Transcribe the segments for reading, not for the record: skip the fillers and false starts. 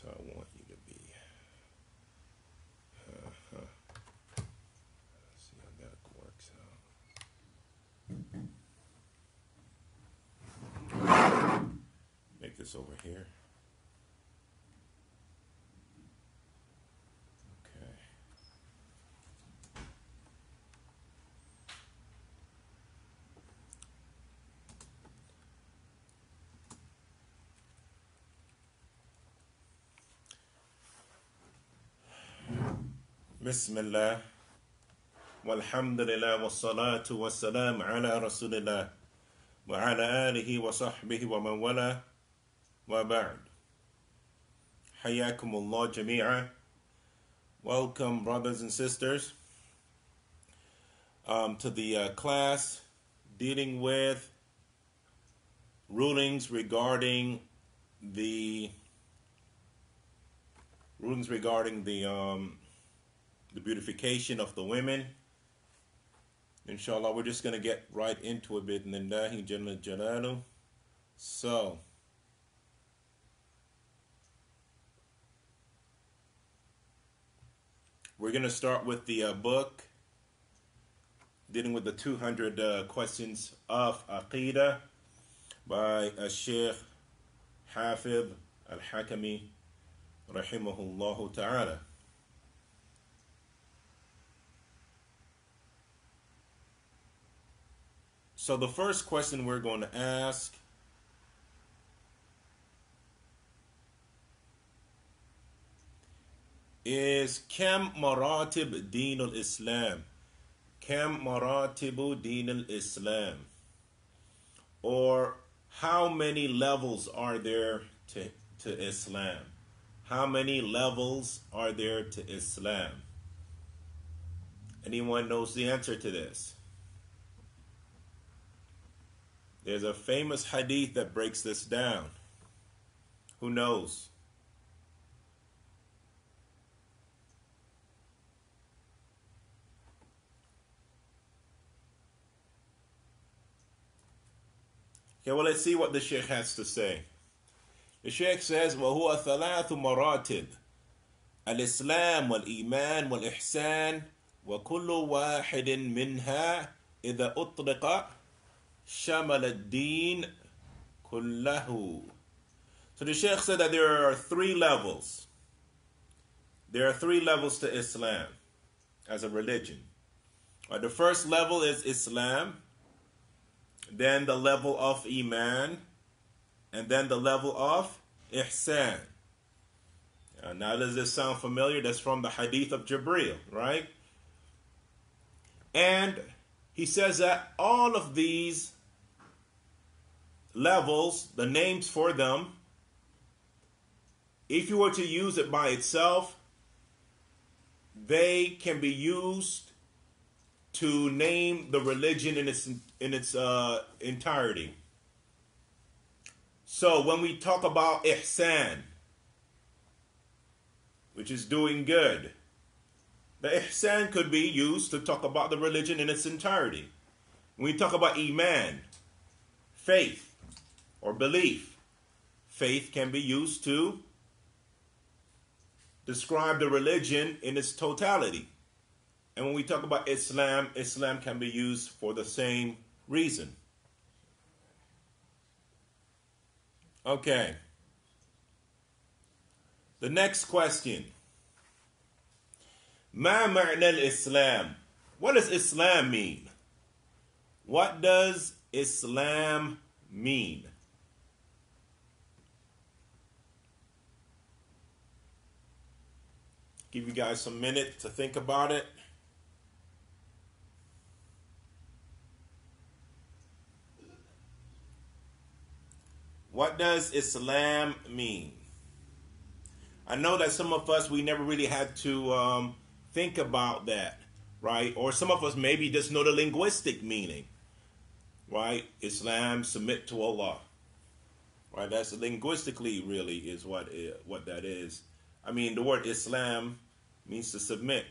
how I want you to be. Let's see how that works out. Make this over here. Okay. Bismillah. Walhamdulillah wassalatu wassalam ala rasulillah wa ala alihi wa sahbihi wa man wala wa ba'd. Hayyakumullah jami'a. Welcome, brothers and sisters, to the class dealing with rulings regarding the beautification of the women. Inshallah, we're just going to get right into it. Bidnillahi jalla jalalu. So, we're going to start with the book dealing with the 200 questions of Aqidah by Sheikh Hafiz al-Hakami rahimahullah ta'ala. So the first question we're going to ask is Kam maratib din al-Islam? Kam maratibu din al-Islam? Or how many levels are there to Islam? How many levels are there to Islam? Anyone knows the answer to this? There's a famous hadith that breaks this down. Who knows? Okay, well, let's see what the Sheikh has to say. The Sheikh says, وَهُوَ ثَلَاثُ مَرَاتِبْ الإسلام والإيمان والإحسان وكل واحد منها إذا أطلق شمل الدين كله. So the Sheikh said that there are three levels. There are three levels to Islam as a religion. The first level is Islam, then the level of Iman, and then the level of Ihsan. Now, does this sound familiar? That's from the hadith of Jibreel, right? And he says that all of these levels, the names for them, if you were to use it by itself, they can be used to name the religion in its entirety. So when we talk about ihsan, which is doing good, the ihsan could be used to talk about the religion in its entirety. When we talk about iman, faith or belief, faith can be used to describe the religion in its totality. And when we talk about Islam, Islam can be used for the same reason. Okay. The next question. Ma ma'na al-Islam? What does Islam mean? What does Islam mean? Give you guys some minute to think about it. What does Islam mean? I know that some of us, we never really had to think about that, right? Or some of us maybe just know the linguistic meaning, right? Islam, submit to Allah, right? That's linguistically really is what that is. I mean, the word Islam means to submit.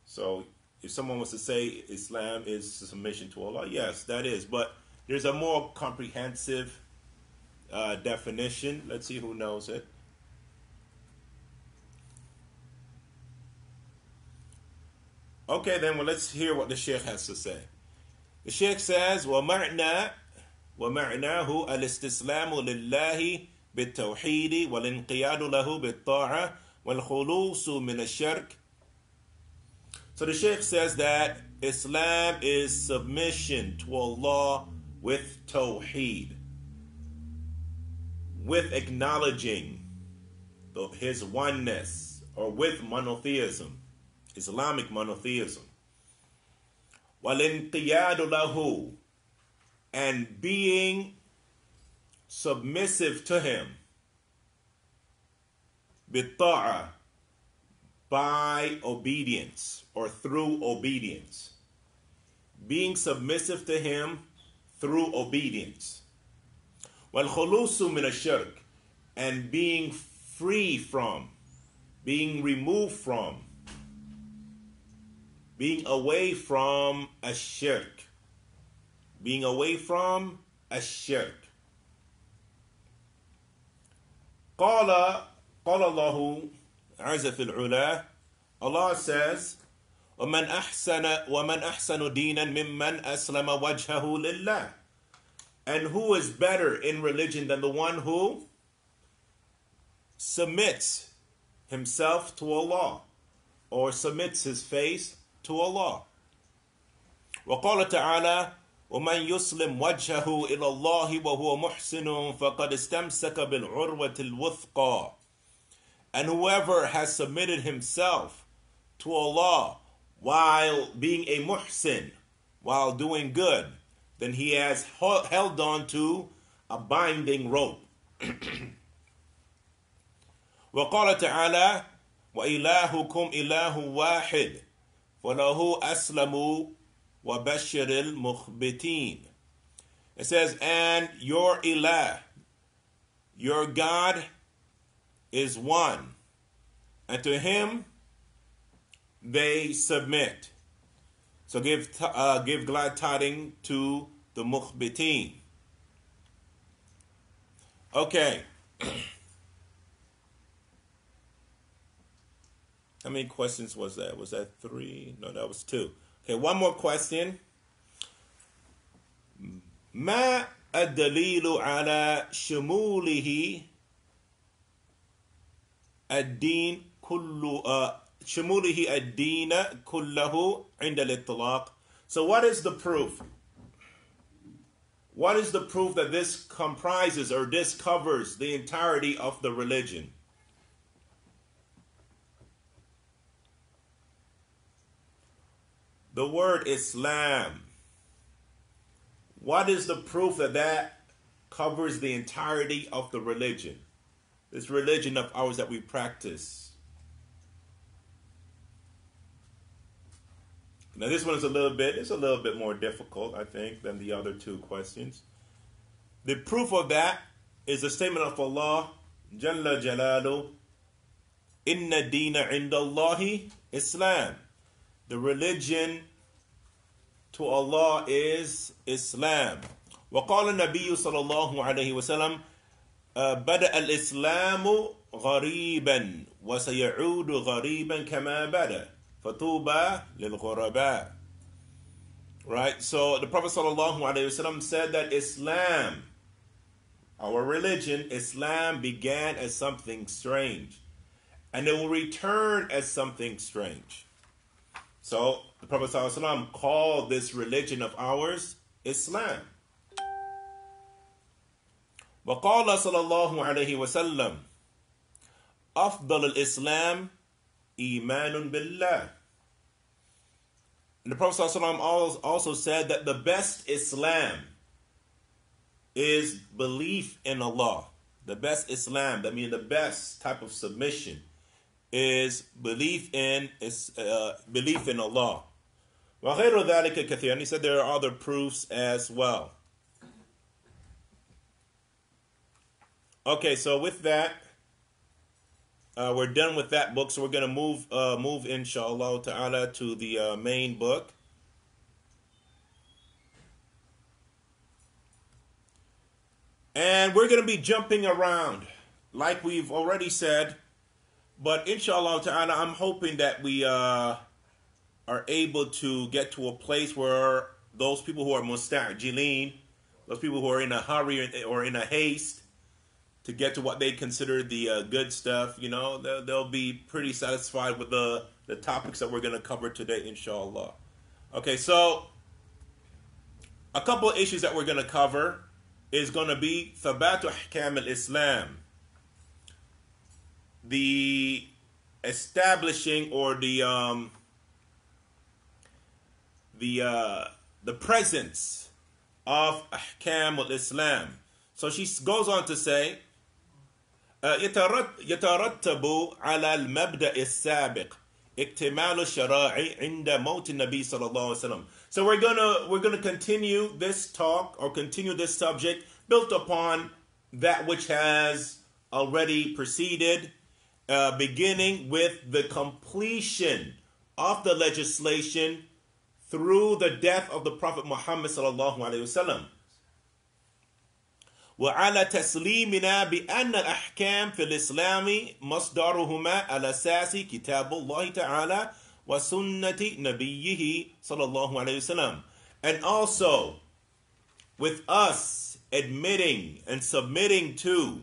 So if someone was to say Islam is submission to Allah, yes, that is. But there's a more comprehensive definition. Let's see who knows it. Okay, then, well, let's hear what the Sheikh has to say. The Sheikh says, وَمَعْنَاهُ الْإِسْتِسْلَامُ لِلَّهِ بِالتَّوْحِيدِ وَالْإِنْقِيَادُ لَهُ بِالطَّاعَةِ وَالْخُلُوصُ مِنَ الشِّرْكِ. So the Sheikh says that Islam is submission to Allah with tawheed, with acknowledging His oneness, or with monotheism, Islamic monotheism. وَالْإِنْقِيَادُ لَهُ, and being submissive to Him, بِالطَّاعَةِ, by obedience or through obedience. Being submissive to Him through obedience. وَالْخُلُوصُ مِنَ الشِّرْكِ, and being free from, being removed from, being away from ash-shirk. Being away from ash-shirk. قال الله عز في العلا, Allah says, وَمَنْ أَحْسَنُ دِينًا مِمَّنْ أَسْلَمَ وَجْهَهُ لِلَّهِ. And who is better in religion than the one who submits himself to Allah, or submits his face to Allah. وقال تعالى ومن يسلم وجهه إلى الله وهو محسن فقد استمسك بالعروة الوثقى. And whoever has submitted himself to Allah while being a muhsin, while doing good, then he has held on to a binding rope. وقال تعالى وإلهكم إله واحد وله أسلموا وبشر المخبتين. It says, and your ilah, your God, is one, and to Him they submit. So give glad tidings to the mukhbitin. Okay. How many questions was that? Was that 3? No, that was 2. Okay, one more question. ما الدليل على شموله الدين كله عند الإطلاق. So what is the proof? What is the proof that this comprises, or this covers, the entirety of the religion? The word Islam. What is the proof that that covers the entirety of the religion? This religion of ours that we practice. Now this one is a little bit more difficult, I think, than the other 2 questions. The proof of that is the statement of Allah, Jalla Jalalu, Inna Deena Indallahi Islam. The religion to Allah is Islam. وقال النبي صلى الله عليه وسلم بدأ الإسلام غريبا وسيعود غريبا كما بدأ فطوبى للغرباء. Right? So the Prophet صلى الله عليه وسلم said that Islam, our religion, Islam began as something strange, and it will return as something strange. So the Prophet ﷺ called this religion of ours Islam. وقال صلى الله عليه وسلم أفضل الإسلام إيمان بالله. And the Prophet ﷺ also said that the best Islam is belief in Allah. The best Islam, that means the best type of submission, is belief in Allah. وغير ذلك كثيرا. He said there are other proofs as well. Okay, so with that, we're done with that book. So we're going to move inshallah ta'ala to the main book. And we're going to be jumping around, like we've already said. But inshallah ta'ala, I'm hoping that we are able to get to a place where those people who are musta'jilin, those people who are in a hurry or in a haste to get to what they consider the good stuff, you know, they'll be pretty satisfied with the topics that we're going to cover today, inshallah. Okay, so a couple of issues that we're going to cover is going to be Thabatu Ahkam al-Islam, the establishing or the presence of Ahkam al-Islam. So she goes on to say, يترتب على المبدأ السابق اكتمال الشرائع عند موت النبي صلى الله عليه وسلم. So we're gonna continue this talk or continue this subject built upon that which has already preceded, beginning with the completion of the legislation through the death of the Prophet Muhammad sallallahu alaihi wasallam. وعلى تسليمنا بأن الأحكام في الإسلام مصدرهما الأساسي كتاب الله تعالى وسنة نبيه صلى الله عليه وسلم. And also with us admitting and submitting to,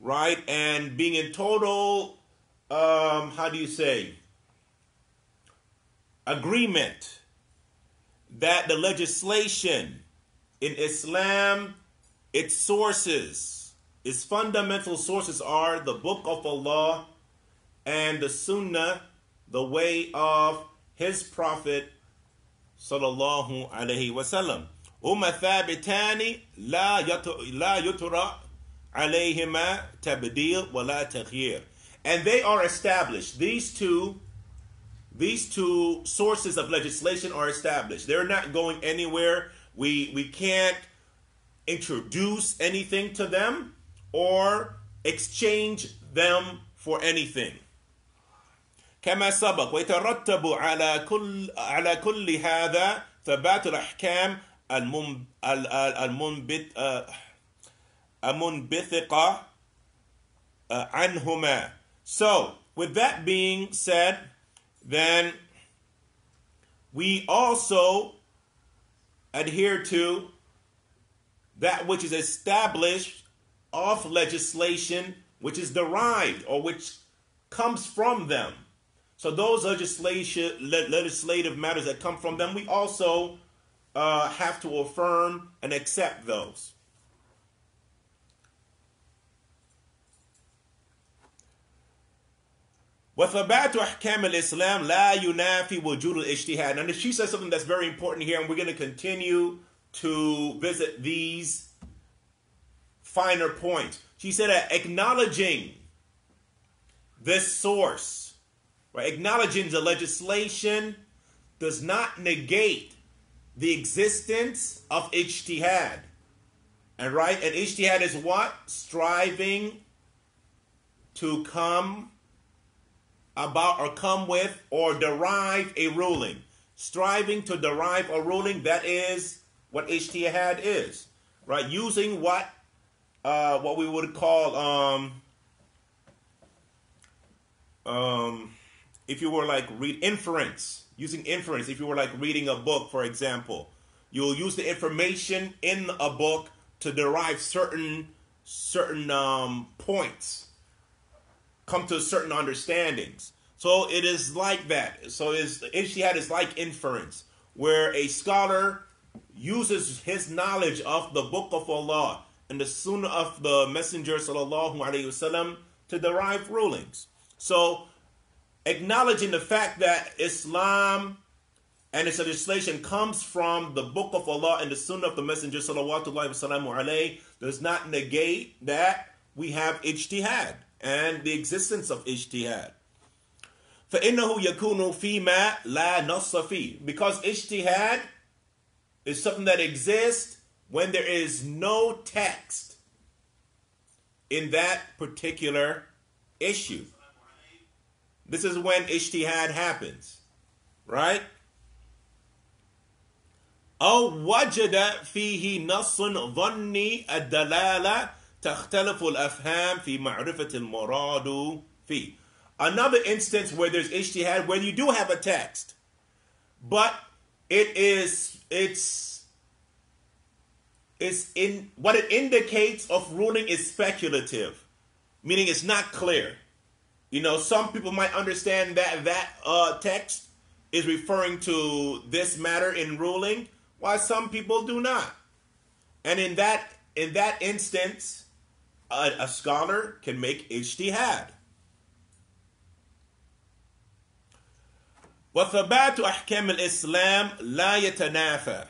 right, and being in total, agreement that the legislation in Islam, its sources, its fundamental sources are the Book of Allah and the Sunnah, the way of His Prophet sallallahu alaihi wasallam. هما ثابتان لا يطرأ عليهما تبديل ولا تغيير. And they are established. These two sources of legislation are established. They're not going anywhere. We can't introduce anything to them or exchange them for anything. كما سبق ويترتب على كل هذا ثبات الأحكام المنبثقة عنهما. So, with that being said, then we also adhere to that which is established of legislation which is derived or which comes from them. So those legislative matters that come from them, we also have to affirm and accept those. وَثَبَاتُ أَحْكَامِ الْإِسْلَامِ لَا يُنَافِي وُجُودُ الْإِجْتِهَادِ. And she says something that's very important here, and we're going to continue to visit these finer points. She said that acknowledging this source, right, acknowledging the legislation does not negate the existence of ijtihad. And right, and ijtihad is what? Striving to come about or come with or derive a ruling. Striving to derive a ruling, that is what ijtihad is, right? Using what we would call if you were like using inference. If you were like reading a book, for example, you'll use the information in a book to derive certain points, come to certain understandings. So it is like that. So ijtihad is like inference, where a scholar uses his knowledge of the Book of Allah and the Sunnah of the Messenger sallallahu alaihi wasallam to derive rulings. So acknowledging the fact that Islam and its legislation comes from the Book of Allah and the Sunnah of the Messenger sallallahu alaihi wasallam does not negate that we have ijtihad and the existence of ijtihad. فَإِنَّهُ يَكُونُ فِي مَا لَا نَصَّ فِيهِ. Because ijtihad is something that exists when there is no text in that particular issue. This is when ijtihad happens, right? أو وجد فيه نص ظني الدلالة تختلف الأفهام في معرفة المراد فيه. Another instance where there's ijtihad, where you do have a text, but it's in what it indicates of ruling is speculative, meaning it's not clear. You know, some people might understand that text is referring to this matter in ruling, while some people do not. And in that instance, a scholar can make ijtihad. وثبات أحكام الإسلام لا يتنافى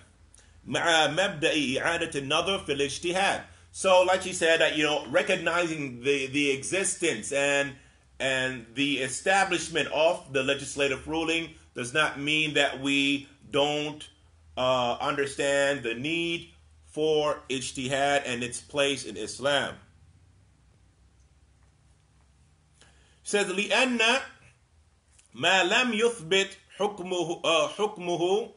مع مبدأ إعادة النظر في الاجتهاد. So, like he said, that recognizing the existence and the establishment of the legislative ruling does not mean that we don't understand the need for ijtihad and its place in Islam. He says, لأن ما لم يثبت حكمه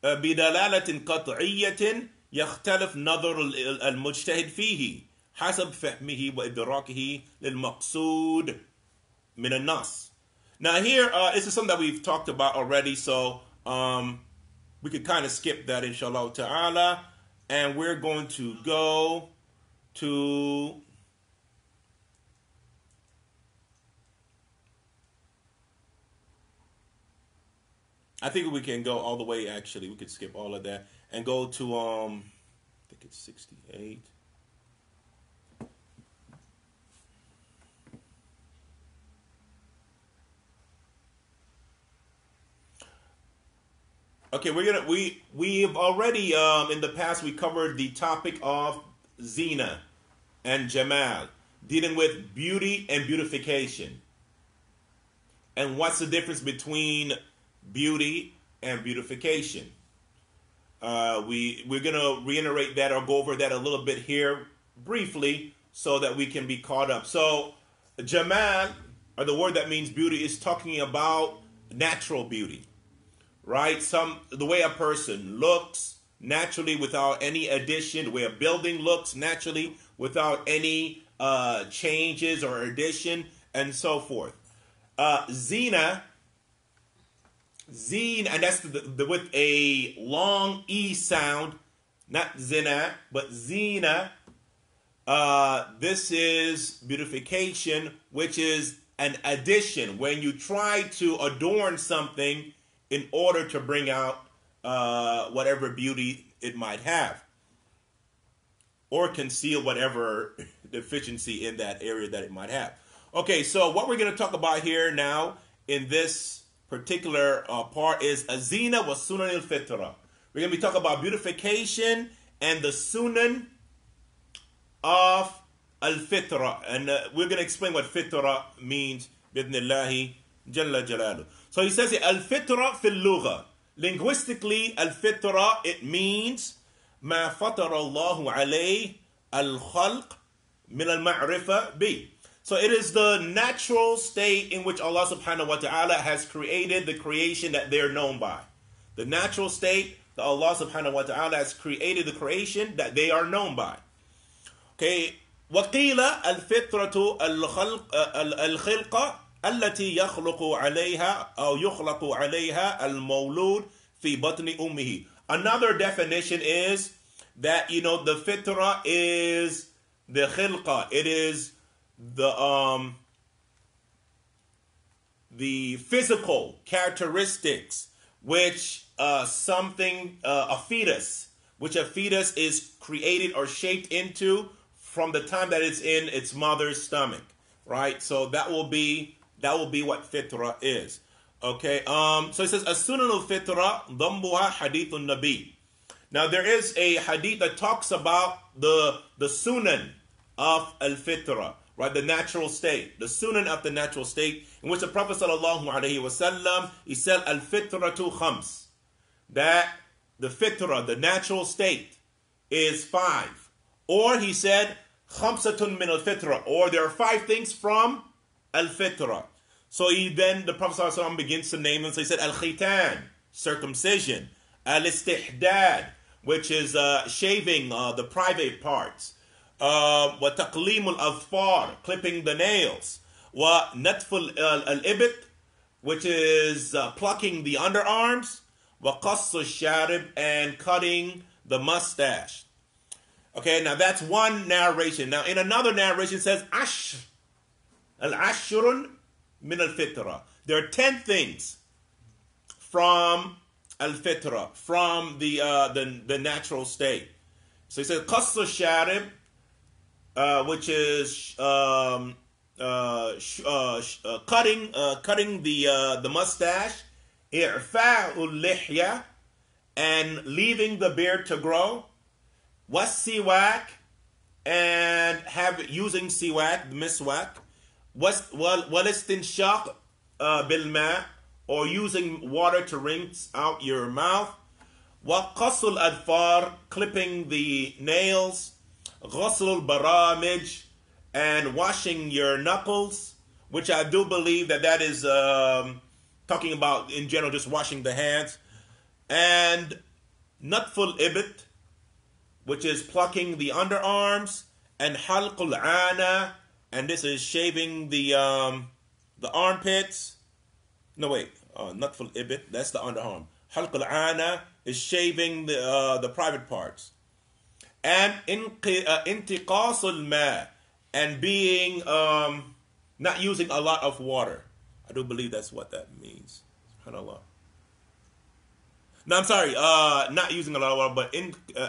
بدلالة قطعية يختلف نظر المجتهد فيه حسب فهمه وإدراكه للمقصود من النص. Now here, this is something that we've talked about already, so we could kind of skip that, inshallah ta'ala, and we're going to go to I think we can go all the way, actually. We could skip all of that and go to, I think it's 68. Okay, we've already, in the past, we covered the topic of zina and jamal, dealing with beauty and beautification. And what's the difference between beauty and beautification? We're going to reiterate that or go over that a little bit here briefly so that we can be caught up. So jamal, or the word that means beauty, is talking about natural beauty, right? The way a person looks naturally without any addition, the way a building looks naturally without any changes or addition, and so forth. Zina, and that's with a long E sound, not zina, but zina. This is beautification, which is an addition, when you try to adorn something in order to bring out whatever beauty it might have, or conceal whatever deficiency in that area that it might have. Okay, so what we're going to talk about here now in this particular part is azina wa sunan al-fitra. We're going to be talking about beautification and the sunan of al-fitra, and we're going to explain what fitra means bidnillahi jalla jalalu. So he says al-fitra fil lugha. Linguistically, al-fitra, it means ma fatara Allahu alayh al-khalq min al-ma'rifa bi. So it is the natural state in which Allah subhanahu wa ta'ala has created the creation that they're known by. The natural state that Allah subhanahu wa ta'ala has created the creation that they are known by. Okay. وَقِيلَ الْفِطْرَةُ الْخِلْقَ التي يخلق عليها أو يخلق عليها المولود في بطن أمه. Another definition is that, the fitra is the khilqa. It is the physical characteristics which a fetus is created or shaped into from the time that it's in its mother's stomach, right? So that will be what fitra is. Okay. So it says as-sunan al-fitra dambuha hadithun nabi. Now there is a hadith that talks about the sunan of al-fitra, right? The natural state, the sunan of the natural state, in which the Prophet sallallahu alaihi wasallam, he said al-fitratu khams, that the fitra, the natural state, is 5. Or he said khamsatun min al-fitra, or there are 5 things from al-fitra. So the Prophet ﷺ begins to name them. So he said al-khitan, circumcision, al-istihdad, which is shaving the private parts, wa taqlim al-adfar, clipping the nails, wa natf al-ibit, which is plucking the underarms, وَقَصُّ الشَّارِبِ, and cutting the mustache. Okay, now that's one narration. Now in another narration it says al-ashrun min al-fitra. There are 10 things from al-fitra, from the natural state. So he says qassu sharib, which is cutting the mustache, i'fa'ul lihya, and leaving the beard to grow, was-siwak, and using siwak, the miswak, wal-istinshaq bil-ma, or using water to rinse out your mouth, wa-qassul adfar, clipping the nails, ghusl baramij, and washing your knuckles, which I do believe that is talking about in general just washing the hands, and natful ibit, which is plucking the underarms, and halqul ana, and this is shaving the armpits. No wait, natful ibit, that's the underarm. Halqul ana is shaving the private parts, and intiqasul ma, and being not using a lot of water. I do believe that's what that means. SubhanAllah. No, I'm sorry. Not using a lot of water, but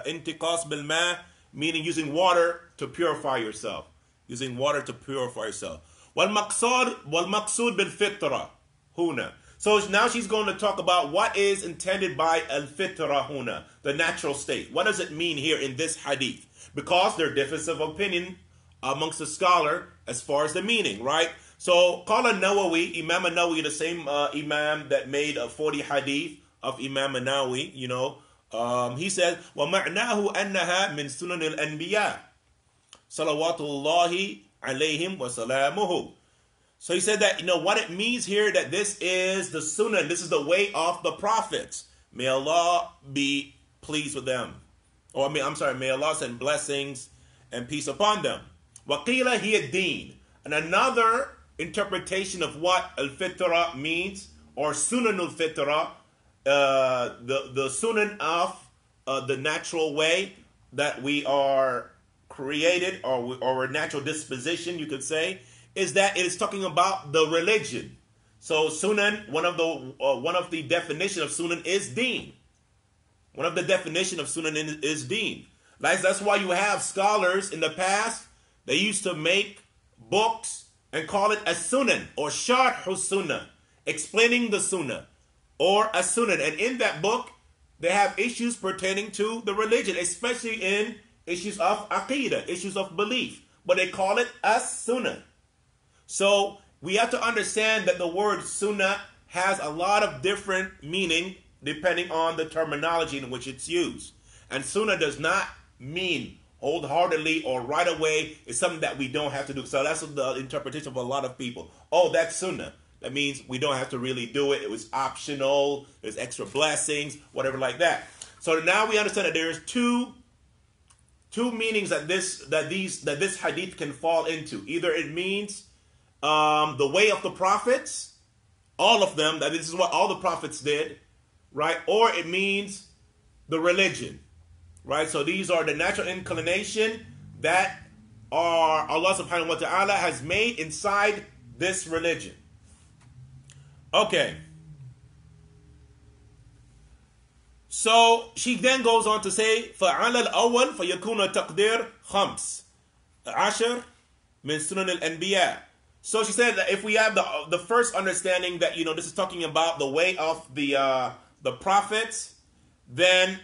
intiqas bil ma, meaning using water to purify yourself. Using water to purify yourself. Wal maqsood bil fitra huna. So now she's going to talk about what is intended by al fitra huna, the natural state. What does it mean here in this hadith? Because there are differences of opinion amongst the scholar as far as the meaning, right? So qala Nawawi, Imam Nawawi, the same Imam that made 40 hadith of Imam Nawawi, he said, وَمَعْنَاهُ أَنَّهَا مِنْ سُنَنِ الْأَنْبِيَاءِ صَلَوَاتُ اللَّهِ عَلَيْهِمْ وَسَلَامُهُ. So he said that, what it means here, that this is the sunnah, this is the way of the prophets. May Allah be pleased with them. May Allah send blessings and peace upon them. وَقِيلَ هِيَ الدِّينِ. And another interpretation of what al-fitra means, or sunanul fitra, the sunan of the natural way that we are created, or a natural disposition, you could say, is that it is talking about the religion. So sunan, one of the definition of sunan is deen. One of the definition of sunan is deen. That's why you have scholars in the past, they used to make books and call it a sunan or sharh sunnah, explaining the sunnah, or a sunan. And in that book, they have issues pertaining to the religion, especially in issues of aqidah, issues of belief. But they call it a sunnah. So we have to understand that the word sunnah has a lot of different meaning depending on the terminology in which it's used. And sunnah does not mean wholeheartedly or right away. It's something that we don't have to do. So that's the interpretation of a lot of people. Oh, that's sunnah. That means we don't have to really do it. It was optional. There's extra blessings, whatever like that. So now we understand that there's two meanings that this hadith can fall into. Either it means the way of the prophets, all of them, that this is what all the prophets did, right? Or it means the religion, right? So these are the natural inclination that Allah subhanahu wa ta'ala has made inside this religion. Okay. So she then goes on to say, فَعَلَى الْأَوَّلِ فَيَكُونَ تَقْدِيرٌ خَمْسٌ عَشَرٌ مِنْ سُنَنِ الْأَنْبِيَاءِ. So she said that if we have the first understanding that, this is talking about the way of the prophets, then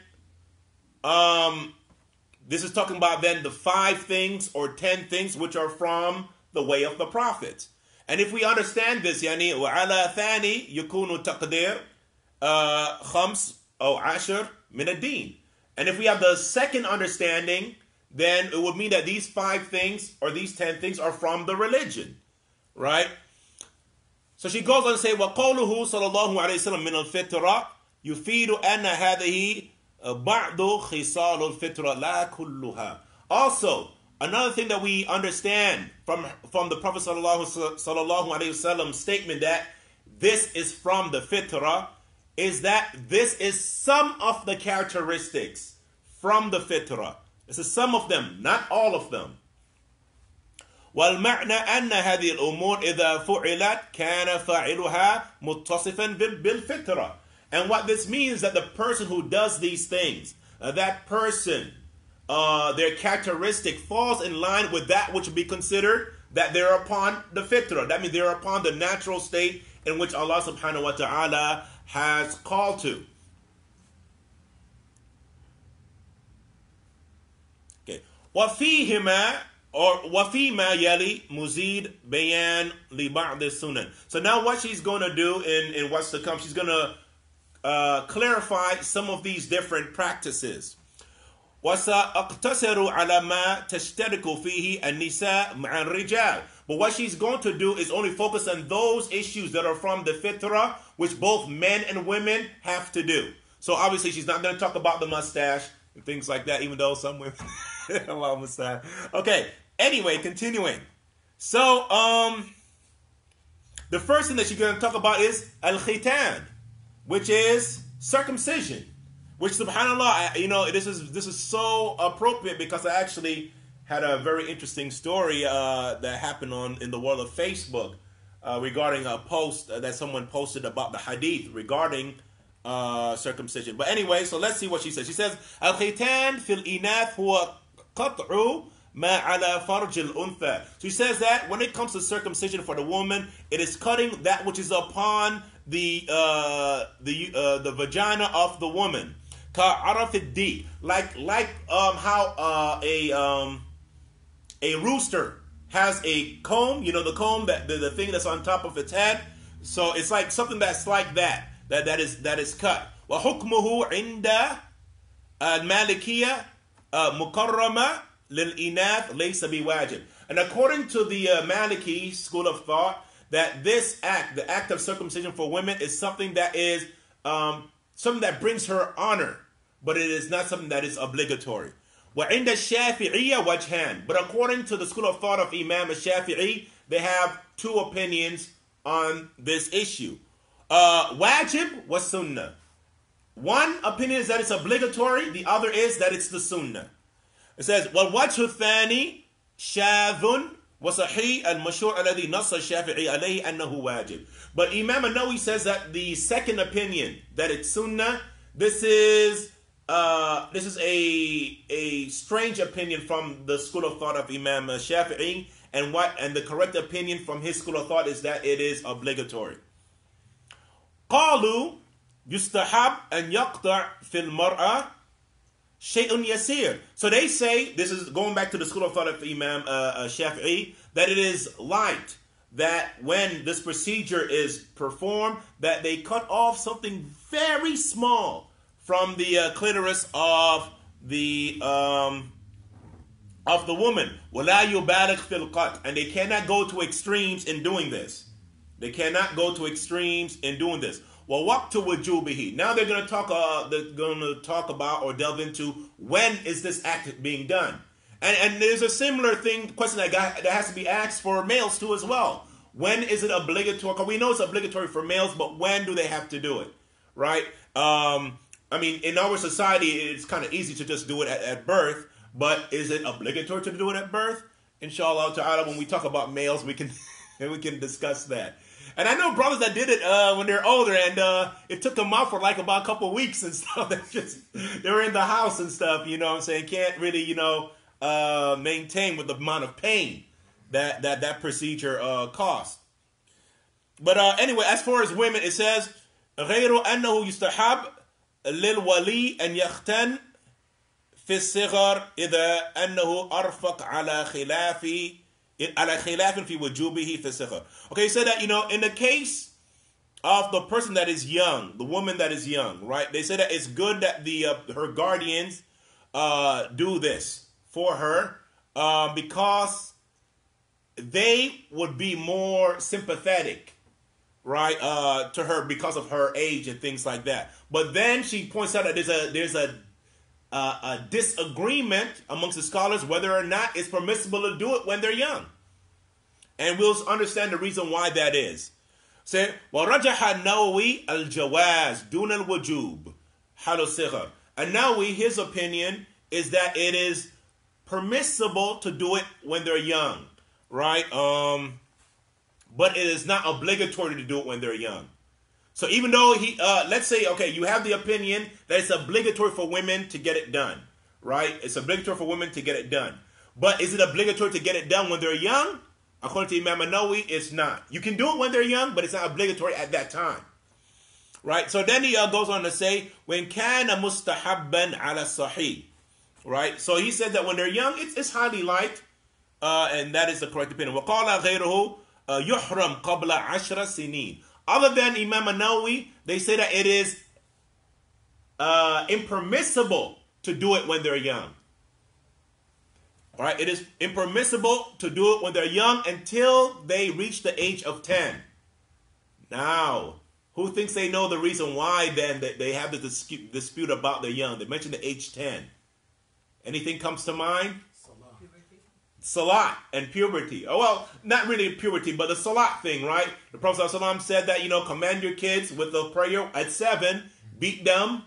this is talking about then the 5 things or 10 things which are from the way of the prophets. And if we understand this, يعني وعلى ثاني يكون تقدير خمس أو عشر من الدين. And if we have the second understanding, then it would mean that these 5 things or these 10 things are from the religion, right? So she goes on to say, وقوله صلى الله عليه وسلم من الفطرة يفيد أن هذه بعض خصال الفطرة لا كلها. Also, another thing that we understand from the Prophet sallallahu alaihi wasallam statement that this is from the fitrah is that this is some of the characteristics from the fitrah. This is some of them, not all of them. والمعنى أن هذه الأمور إذا فعلت كان فاعلها متصفا بالفطرة. And what this means is that the person who does these things, that person, their characteristic falls in line with that which would be considered that they're upon the fitrah. That means they're upon the natural state in which Allah subhanahu wa ta'ala has called to. Okay. وَفِيهِمَا or وَفِيمَا يَلِي مُزِيد بَيَانْ لِبَعْضِ السُّنَنِ. So now what she's going to do in what's to come, she's going to clarify some of these different practices. وَسَأَقْتَصِرُ عَلَى مَا تَشْتَرِكُ فِيهِ النِّسَاء مَعَ الرِّجَالِ. But what she's going to do is only focus on those issues that are from the fitrah, which both men and women have to do. So obviously she's not going to talk about the mustache and things like that, even though some women Allah mustache. Okay, anyway, continuing. So the first thing that she's going to talk about is al-khitan, which is circumcision. Which, subhanAllah, this is so appropriate because I actually had a very interesting story that happened in the world of Facebook regarding a post that someone posted about the hadith regarding circumcision. But anyway, so let's see what she says. She says, Al-khitan fil inath huwa qat'u ma ala farj al-untha. She says that when it comes to circumcision for the woman, it is cutting that which is upon the vagina of the woman. Like how a rooster has a comb, the comb, that the thing that's on top of its head. So it's like something that's like that is cut. وحكمه عند المالكية مكرمة للإناث ليس بواجب. And according to the Maliki school of thought, that this act, the act of circumcision for women, is something that is something that brings her honor, but it is not something that is obligatory. وَعِنْدَ الشَّافِعِيَّ وَجْهَانِ. But according to the school of thought of Imam al-Shafi'i, they have two opinions on this issue. Wajib wa sunnah. One opinion is that it's obligatory, the other is that it's the sunnah. It says, وَالْوَجْهُ الثَّانِي شَاذٌ وَصَحِيحٌ الْمَشْهُورُ الَّذِي نَصَّ الشَّافِعِي عَلَيْهِ أَنَّهُ wajib. But Imam al-Nawawi says that the second opinion, that it's sunnah, this is a strange opinion from the school of thought of Imam Shafi'i, and the correct opinion from his school of thought is that it is obligatory. قالوا يستحب أن يقطع في المرأة شيء يسير. So they say, this is going back to the school of thought of Imam Shafi'i, that it is light, that when this procedure is performed, that they cut off something very small from the clitoris of the woman. وَلَا يُبَالِغْ فِي الْقَطْعِ. And they cannot go to extremes in doing this. They cannot go to extremes in doing this. وَوَقْتُ وُجُوبِهِ. Now they're going to talk about or delve into when is this act being done. And there's a similar question that has to be asked for males too as well. When is it obligatory? Because we know it's obligatory for males, but when do they have to do it? Right? In our society, it's kind of easy to just do it at birth, but is it obligatory to do it at birth? Inshallah ta'ala, when we talk about males, we can discuss that. And I know brothers that did it when they're older, and it took them out for like about a couple of weeks and stuff. They were in the house and stuff, you know what I'm saying? Can't really, maintain with the amount of pain that procedure costs. But anyway, as far as women, it says, غير أنه يستحب للولي أن يختن في الصغر إذا أنه أرفق على خلاف في وجوبه في الصغر. Okay, he said that, in the case of the person that is young, the woman that is young, right? They say that it's good that her guardians do this for her because they would be more sympathetic, right, to her because of her age and things like that. But then she points out that there's a disagreement amongst the scholars whether or not it's permissible to do it when they're young. And we'll understand the reason why that is. Say, وَرَجَحَ النَّوْوِي الْجَوَازِ دُونَ الْوُجُوبِ حَلُ الصِّغَرِ. And Nawawi, his opinion is that it is permissible to do it when they're young, right? But it is not obligatory to do it when they're young. So even though let's say, okay, you have the opinion that it's obligatory for women to get it done, right? It's obligatory for women to get it done. But is it obligatory to get it done when they're young? According to Imam Nawawi, it's not. You can do it when they're young, but it's not obligatory at that time. Right? So then he goes on to say, when kana mustahabban ala sahih. Right? So he said that when they're young, it's highly liked, and that is the correct opinion. وَقَالَ غَيْرُهُ يُحْرَمْ قَبْلَ عَشْرَ سِنِينَ. Other than Imam Nawawi, they say that it is impermissible to do it when they're young. All right, it is impermissible to do it when they're young until they reach the age of 10. Now, who thinks they know the reason why then they have the dispute about the young? They mentioned the age 10. Anything comes to mind? Salat and puberty. Oh, well, not really puberty, but the salat thing, right? The Prophet ﷺ said that, command your kids with the prayer at 7, beat them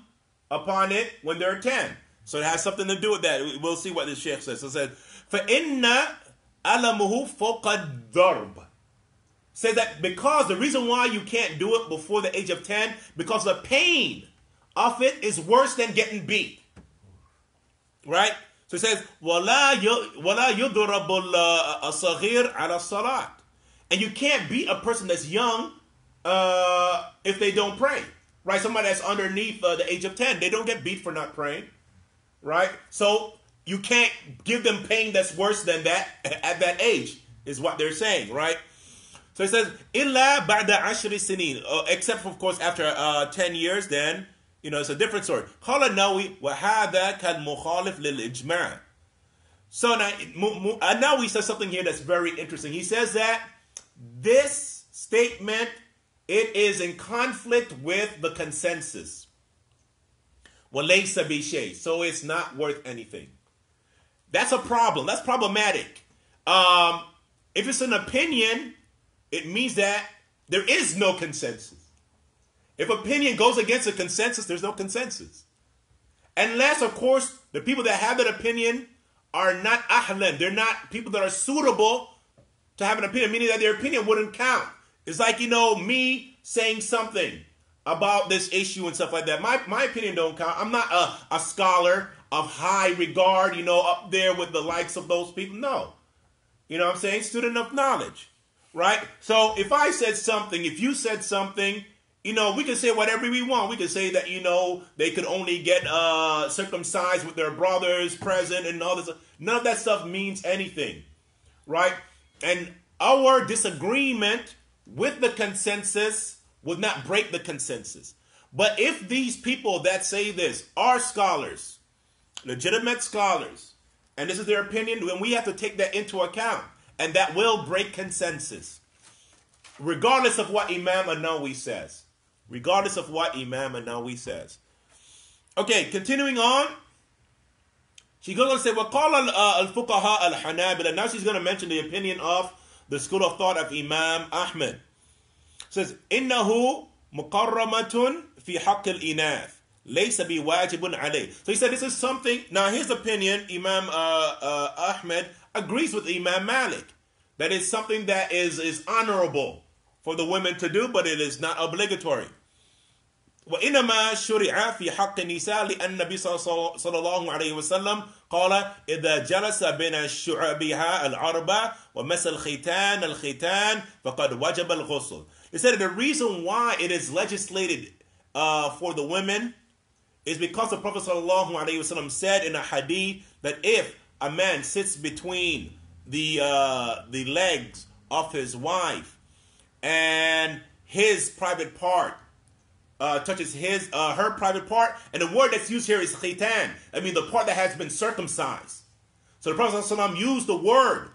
upon it when they're 10. So it has something to do with that. We'll see what the Sheikh says. So it says, فَإِنَّ أَلَمُهُ فَوْقَ الضَّرْبِ. Says that because the reason why you can't do it before the age of 10, because the pain of it is worse than getting beat. Right? So it says, وَلَا يُضْرَبُ الصَّغِيرُ عَلَى الصَّلَاةِ. And you can't beat a person that's young if they don't pray. Right? Somebody that's underneath the age of 10, they don't get beat for not praying. Right? So you can't give them pain that's worse than that at that age, is what they're saying, right? So it says, إِلَّا بَعْدَ عَشْرِ سِنِينَ. Except, of course, after 10 years, then, it's a different story. قَالَ النَّوِي وَهَذَا كَالْمُخَالِفِ لِلْإِجْمَاعِ. So now Nawawi says something here that's very interesting. He says that this statement, it is in conflict with the consensus. وَلَيْسَ بِشَيْءٍ. So it's not worth anything. That's a problem. That's problematic. If it's an opinion, it means that there is no consensus. If opinion goes against a consensus, there's no consensus. Unless, of course, the people that have that opinion are not ahlan. They're not people that are suitable to have an opinion, meaning that their opinion wouldn't count. It's like, me saying something about this issue and stuff like that. My opinion don't count. I'm not a scholar of high regard, up there with the likes of those people. No. You know what I'm saying? Student of knowledge. Right? So if I said something, if you said something, we can say whatever we want. We can say that, they could only get circumcised with their brothers present and all this. None of that stuff means anything. Right? And our disagreement with the consensus would not break the consensus. But if these people that say this are scholars, legitimate scholars, and this is their opinion, then we have to take that into account. And that will break consensus. Regardless of what Imam Nawawi says. Regardless of what Imam Nawawi says. Okay, continuing on. She goes on to say, وَقَالَ الْفُقَهَاء الْحَنَابِلَةِ. Now she's going to mention the opinion of the school of thought of Imam Ahmed. Says, إِنَّهُ مُقَرَّمَةٌ فِي حَقِّ الْإِنَاثِ لَيْسَ بِوَاجِبٌ عَلَيْهِ. So he said this is something, now his opinion, Imam Ahmed, agrees with Imam Malik. That is something that is honorable for the women to do, but it is not obligatory. وإنما شرع في حق النساء لأن النبي صلى الله عليه وسلم قال إذا جلس بين شعبها الأربع ومس الختان فقد وجب الغسل. He said the reason why it is legislated for the women is because the Prophet sallallahu alaihi wasallam said in a hadith that if a man sits between the legs of his wife and his private part touches her private part, and the word that's used here is khitan. I mean the part that has been circumcised. So the Prophet ﷺ used the word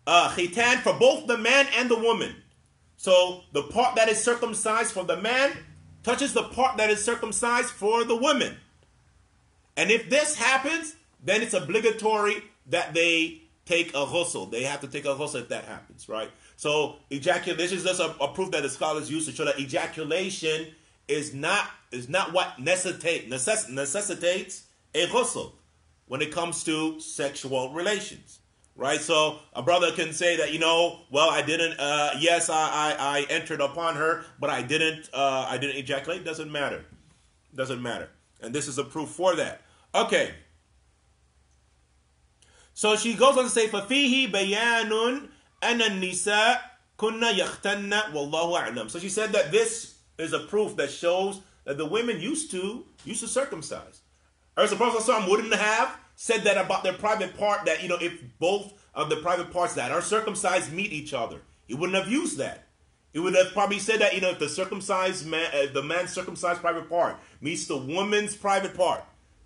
khitan for both the man and the woman. So the part that is circumcised for the man touches the part that is circumcised for the woman. And if this happens, then it's obligatory that they take a ghusl. They have to take a ghusl if that happens, right? So ejaculation, this is just a proof that the scholars use to show that ejaculation is not what necessitates a ghusl when it comes to sexual relations. Right? So a brother can say that, well, I didn't, yes, I entered upon her, but I didn't ejaculate. Doesn't matter. Doesn't matter. And this is a proof for that. Okay. So she goes on to say, فَفِيهِ بَيَانٌ أَنَ النِّسَاء كُنَّ يَخْتَنَّ وَاللَّهُ أَعْلَمُ. So she said that this is a proof that shows that the women used to circumcise. Or the Prophet ﷺ wouldn't have said that about their private part, that, if both of the private parts that are circumcised meet each other. He wouldn't have used that. He would have probably said that, if the circumcised man, the man's circumcised private part meets the woman's private part,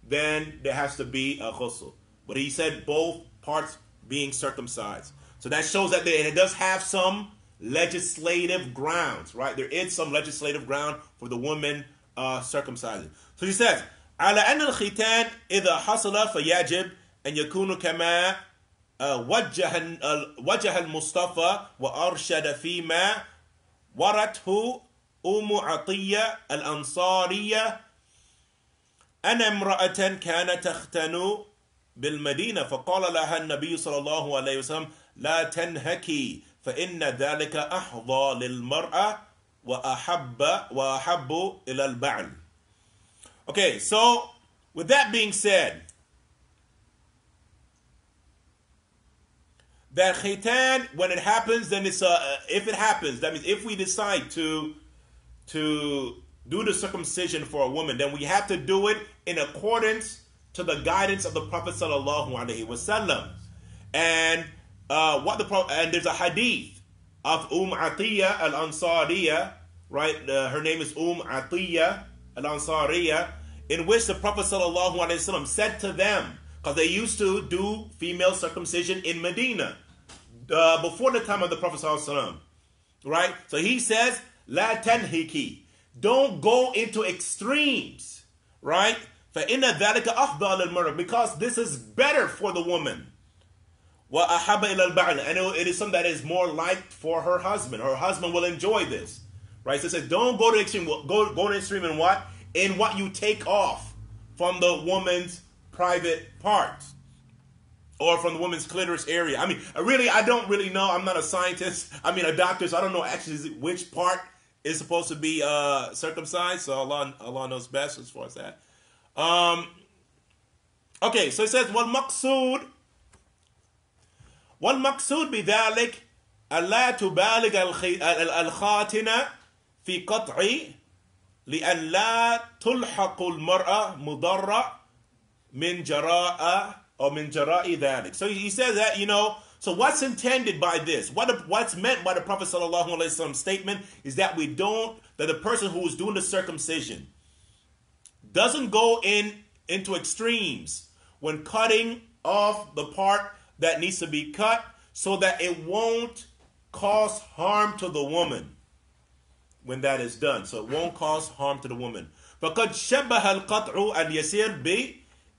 then there has to be a ghusl. But he said both parts being circumcised. So that shows that it does have some legislative grounds, right? There is some legislative ground for the woman circumcising. So he says, على أن الختان إذا حصل فيجب أن يكون كما وجه المصطفى وأرشد فيما ورته عطية الأنصارية أن امرأة كانت تختن بالمدينة فقال لها النبي صلى الله عليه وسلم لا تنهكي فإن ذلك أحظى للمرأة وأحب إلى البعل. Okay, so with that being said, that khitan, when it happens, then it's if it happens, that means if we decide to do the circumcision for a woman, then we have to do it in accordance to the guidance of the Prophet sallallahu alaihi wasallam. And and there's a hadith of Atiyya al-Ansariya, right? Her name is Atiyya al-Ansariya, in which the Prophet sallallahu alaihi wasallam said to them, because they used to do female circumcision in Medina before the time of the Prophet sallallahu alaihi wasallam, right? So he says, La tanhiki, don't go into extremes, right? فَإِنَّ ذَلِكَ أَفْضَلَ لِلْمَرْأَةِ, because this is better for the woman. وَأَحَبَّ إِلَى الْبَعْلِ, and it is something that is more liked for her husband. Her husband will enjoy this, right? So it says, don't go to extreme. Go to extreme in what? In what you take off from the woman's private parts, or from the woman's clitoris area. I mean, I don't really know. I'm not a scientist. A doctor, so I don't know actually which part is supposed to be circumcised. So Allah knows best as far as that. Okay, so it says, والمقصود بذلك ألا تبالغ الخاتنة في قطع لأن لا تلحق المرأة مضرة من جراء ذلك. So he says that, so what's intended by this? What's meant by the Prophet sallallahu alaihi wasallam statement is that that the person who is doing the circumcision doesn't go into extremes when cutting off the part that needs to be cut, so that it won't cause harm to the woman when that is done. So it won't cause harm to the woman. فقد شبه القطع اليسير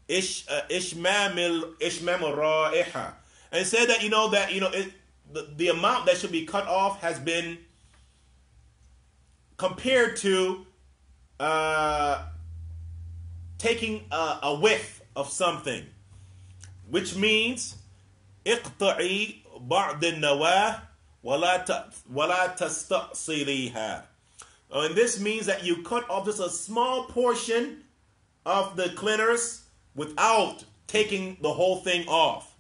بإشمام الرائحة. And it said that the amount that should be cut off has been compared to taking a whiff of something, which means اقطعي بعض النواة ولا تستأصليها. And this means that you cut off just a small portion of the clitoris without taking the whole thing off.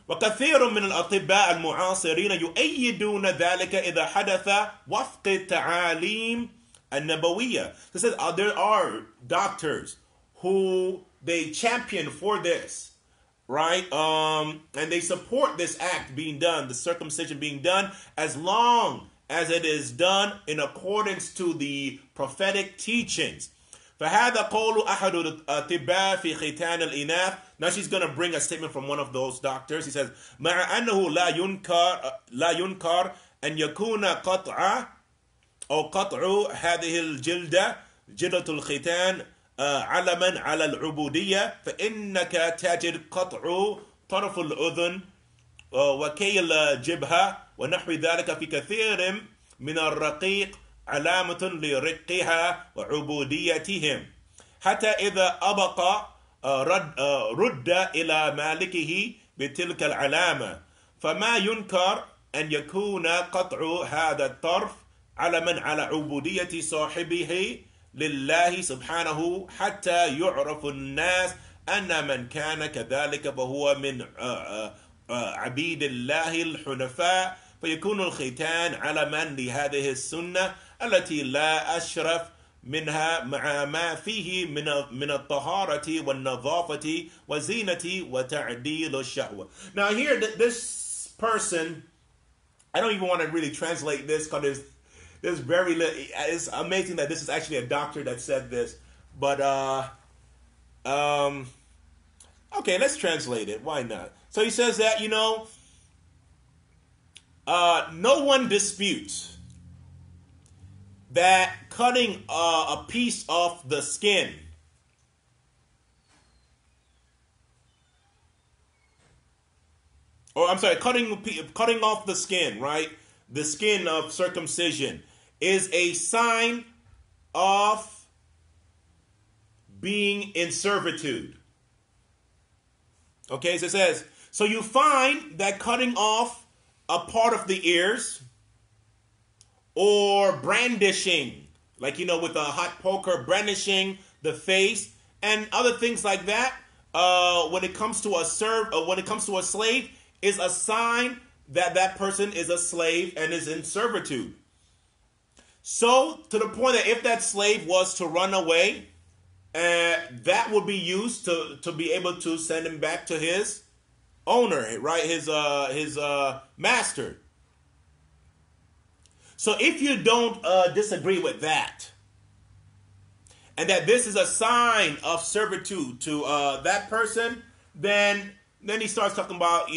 وكثير من الأطباء المعاصرين يؤيدون ذلك إذا حدث وفق التعاليم النبوية. It says there are doctors who they champion for this, right? And they support this act being done, the circumcision being done, as long as it is done in accordance to the prophetic teachings. فهذا قول أحد الأطباء في ختان الإناث. Now she's going to bring a statement from one of those doctors. He says, مع أنه لا ينكر أن يكون قطع هذه الجلدة جلدة الختان علما على العبودية، فإنك تجد قطع طرف الأذن وكي الجبهة ونحو ذلك في كثير من الرقيق علامة لرقها وعبوديتهم حتى إذا أبقى رد إلى مالكه بتلك العلامة فما ينكر أن يكون قطع هذا الطرف علما على عبودية صاحبه لله سبحانه حتى يعرف الناس أن من كان كذلك فهو من عبيد الله الحنفاء فيكون الختان علما لهذه السنة التي لا أشرف منها مع ما فيه من الطهارة والنظافة وزينة وتعديل الشهوة. Now here this person, I don't even want to really translate this because there's very little. It's amazing that this is actually a doctor that said this, but okay, let's translate it. Why not? So he says that, no one disputes that cutting a piece of the skin or I'm sorry, cutting off the skin, right? The skin of circumcision is a sign of being in servitude. Okay, so it says, so you find that cutting off a part of the ears or brandishing, like, with a hot poker, brandishing the face and other things like that, when it comes to a slave, is a sign that that person is a slave and is in servitude. So, to the point that if that slave was to run away, that would be used to be able to send him back to his owner, right? His master. So if you don't disagree with that, and that this is a sign of servitude to that person, then he starts talking about,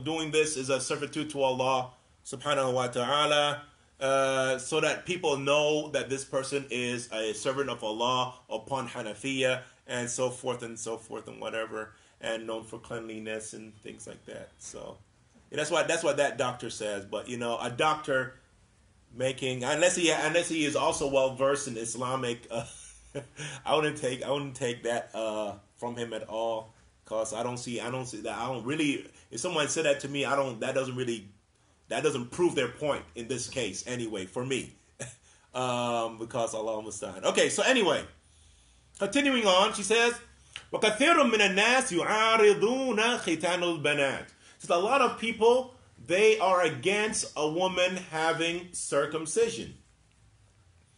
doing this is a servitude to Allah subhanahu wa ta'ala, so that people know that this person is a servant of Allah upon Hanafiya and so forth and whatever, and known for cleanliness and things like that. So that's what that doctor says. But a doctor making, unless he is also well versed in Islamic, I wouldn't take that from him at all, because I don't see that. If someone said that to me, that doesn't prove their point in this case anyway for me. Because Allah musta'an. Okay, so anyway, continuing on, she says, وَكَثِيرٌ مِّنَ النَّاسِ يُعَارِضُونَ خِتَانُ الْبَنَاتِ. So a lot of people, they are against a woman having circumcision.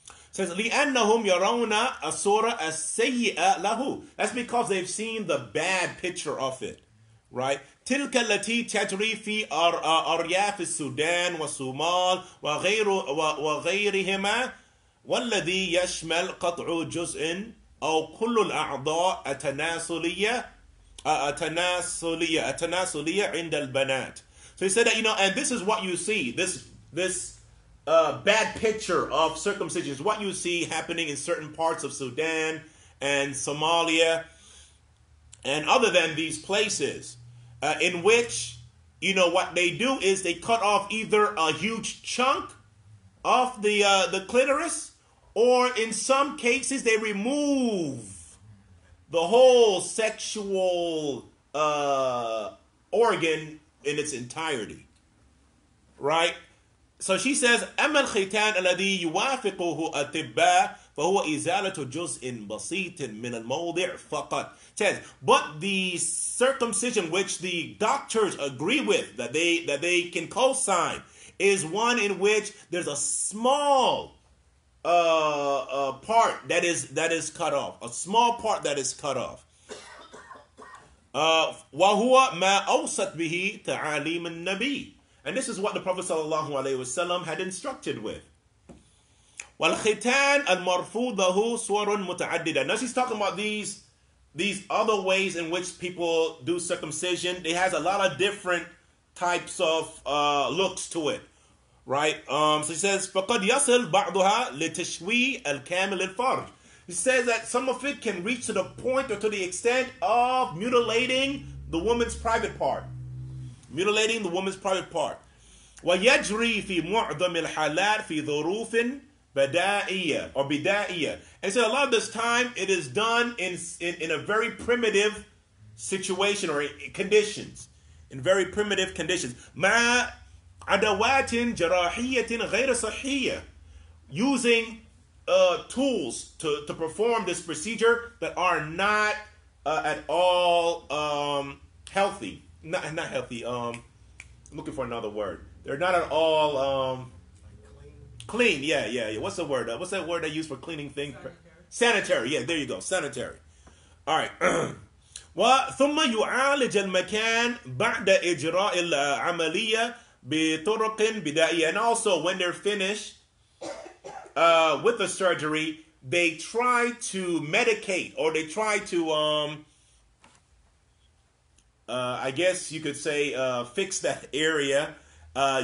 It says, لِأَنَّهُمْ يَرَوْنَ الصُّورَ السَّيِّئَ لَهُ. That's because they've seen the bad picture of it, right? تلك التي تجري في أرياف السودان والصومال وغيرهما والذي يشمل قطع جزء أو كل الأعضاء التناسلية عند البنات. So he said that, and this is what you see, this bad picture of circumcision is what you see happening in certain parts of Sudan and Somalia and other than these places, in which, what they do is they cut off either a huge chunk of the clitoris, or in some cases they remove the whole sexual organ in its entirety, right? So she says, أما الختان الذي يوافقه الأطباء فهو إزالة جزء بسيط من الموضع فقط. Says, but the circumcision which the doctors agree with, that they can co-sign, is one in which there's a small part that is cut off, a small part that is cut off. وهو ما أوصت به تعاليم النبي. And this is what the Prophet ﷺ had instructed with. وَالْخِتَانْ الْمَرْفُوضَهُ صُوَرٌ مُتَعَدِّدًا. Now she's talking about these other ways in which people do circumcision. It has a lot of different types of looks to it, right? So she says, فَقَدْ يَصِلْ بَعْضُهَا لِتَشْوِي الْكَامِلِ الْفَرْجِ. He says that some of it can reach to the point or to the extent of mutilating the woman's private part. mutilating the woman's private part. ويجري في معظم الحالات في ظروف بدائية or بدائية. And so a lot of this time it is done in a very primitive situation or conditions. In very primitive conditions. مع أدوات جراحية غير صحية. Using tools to perform this procedure that are not at all healthy. Not healthy. I'm looking for another word. They're not at all clean. Yeah. What's the word? What's that word they use for cleaning things? Sanitary. Yeah, there you go. Sanitary. All right. وثم يعالج المكان بعد إجراء العملية بطرق بدائية. And also when they're finished with the surgery, they try to medicate or they try to I guess you could say fix that area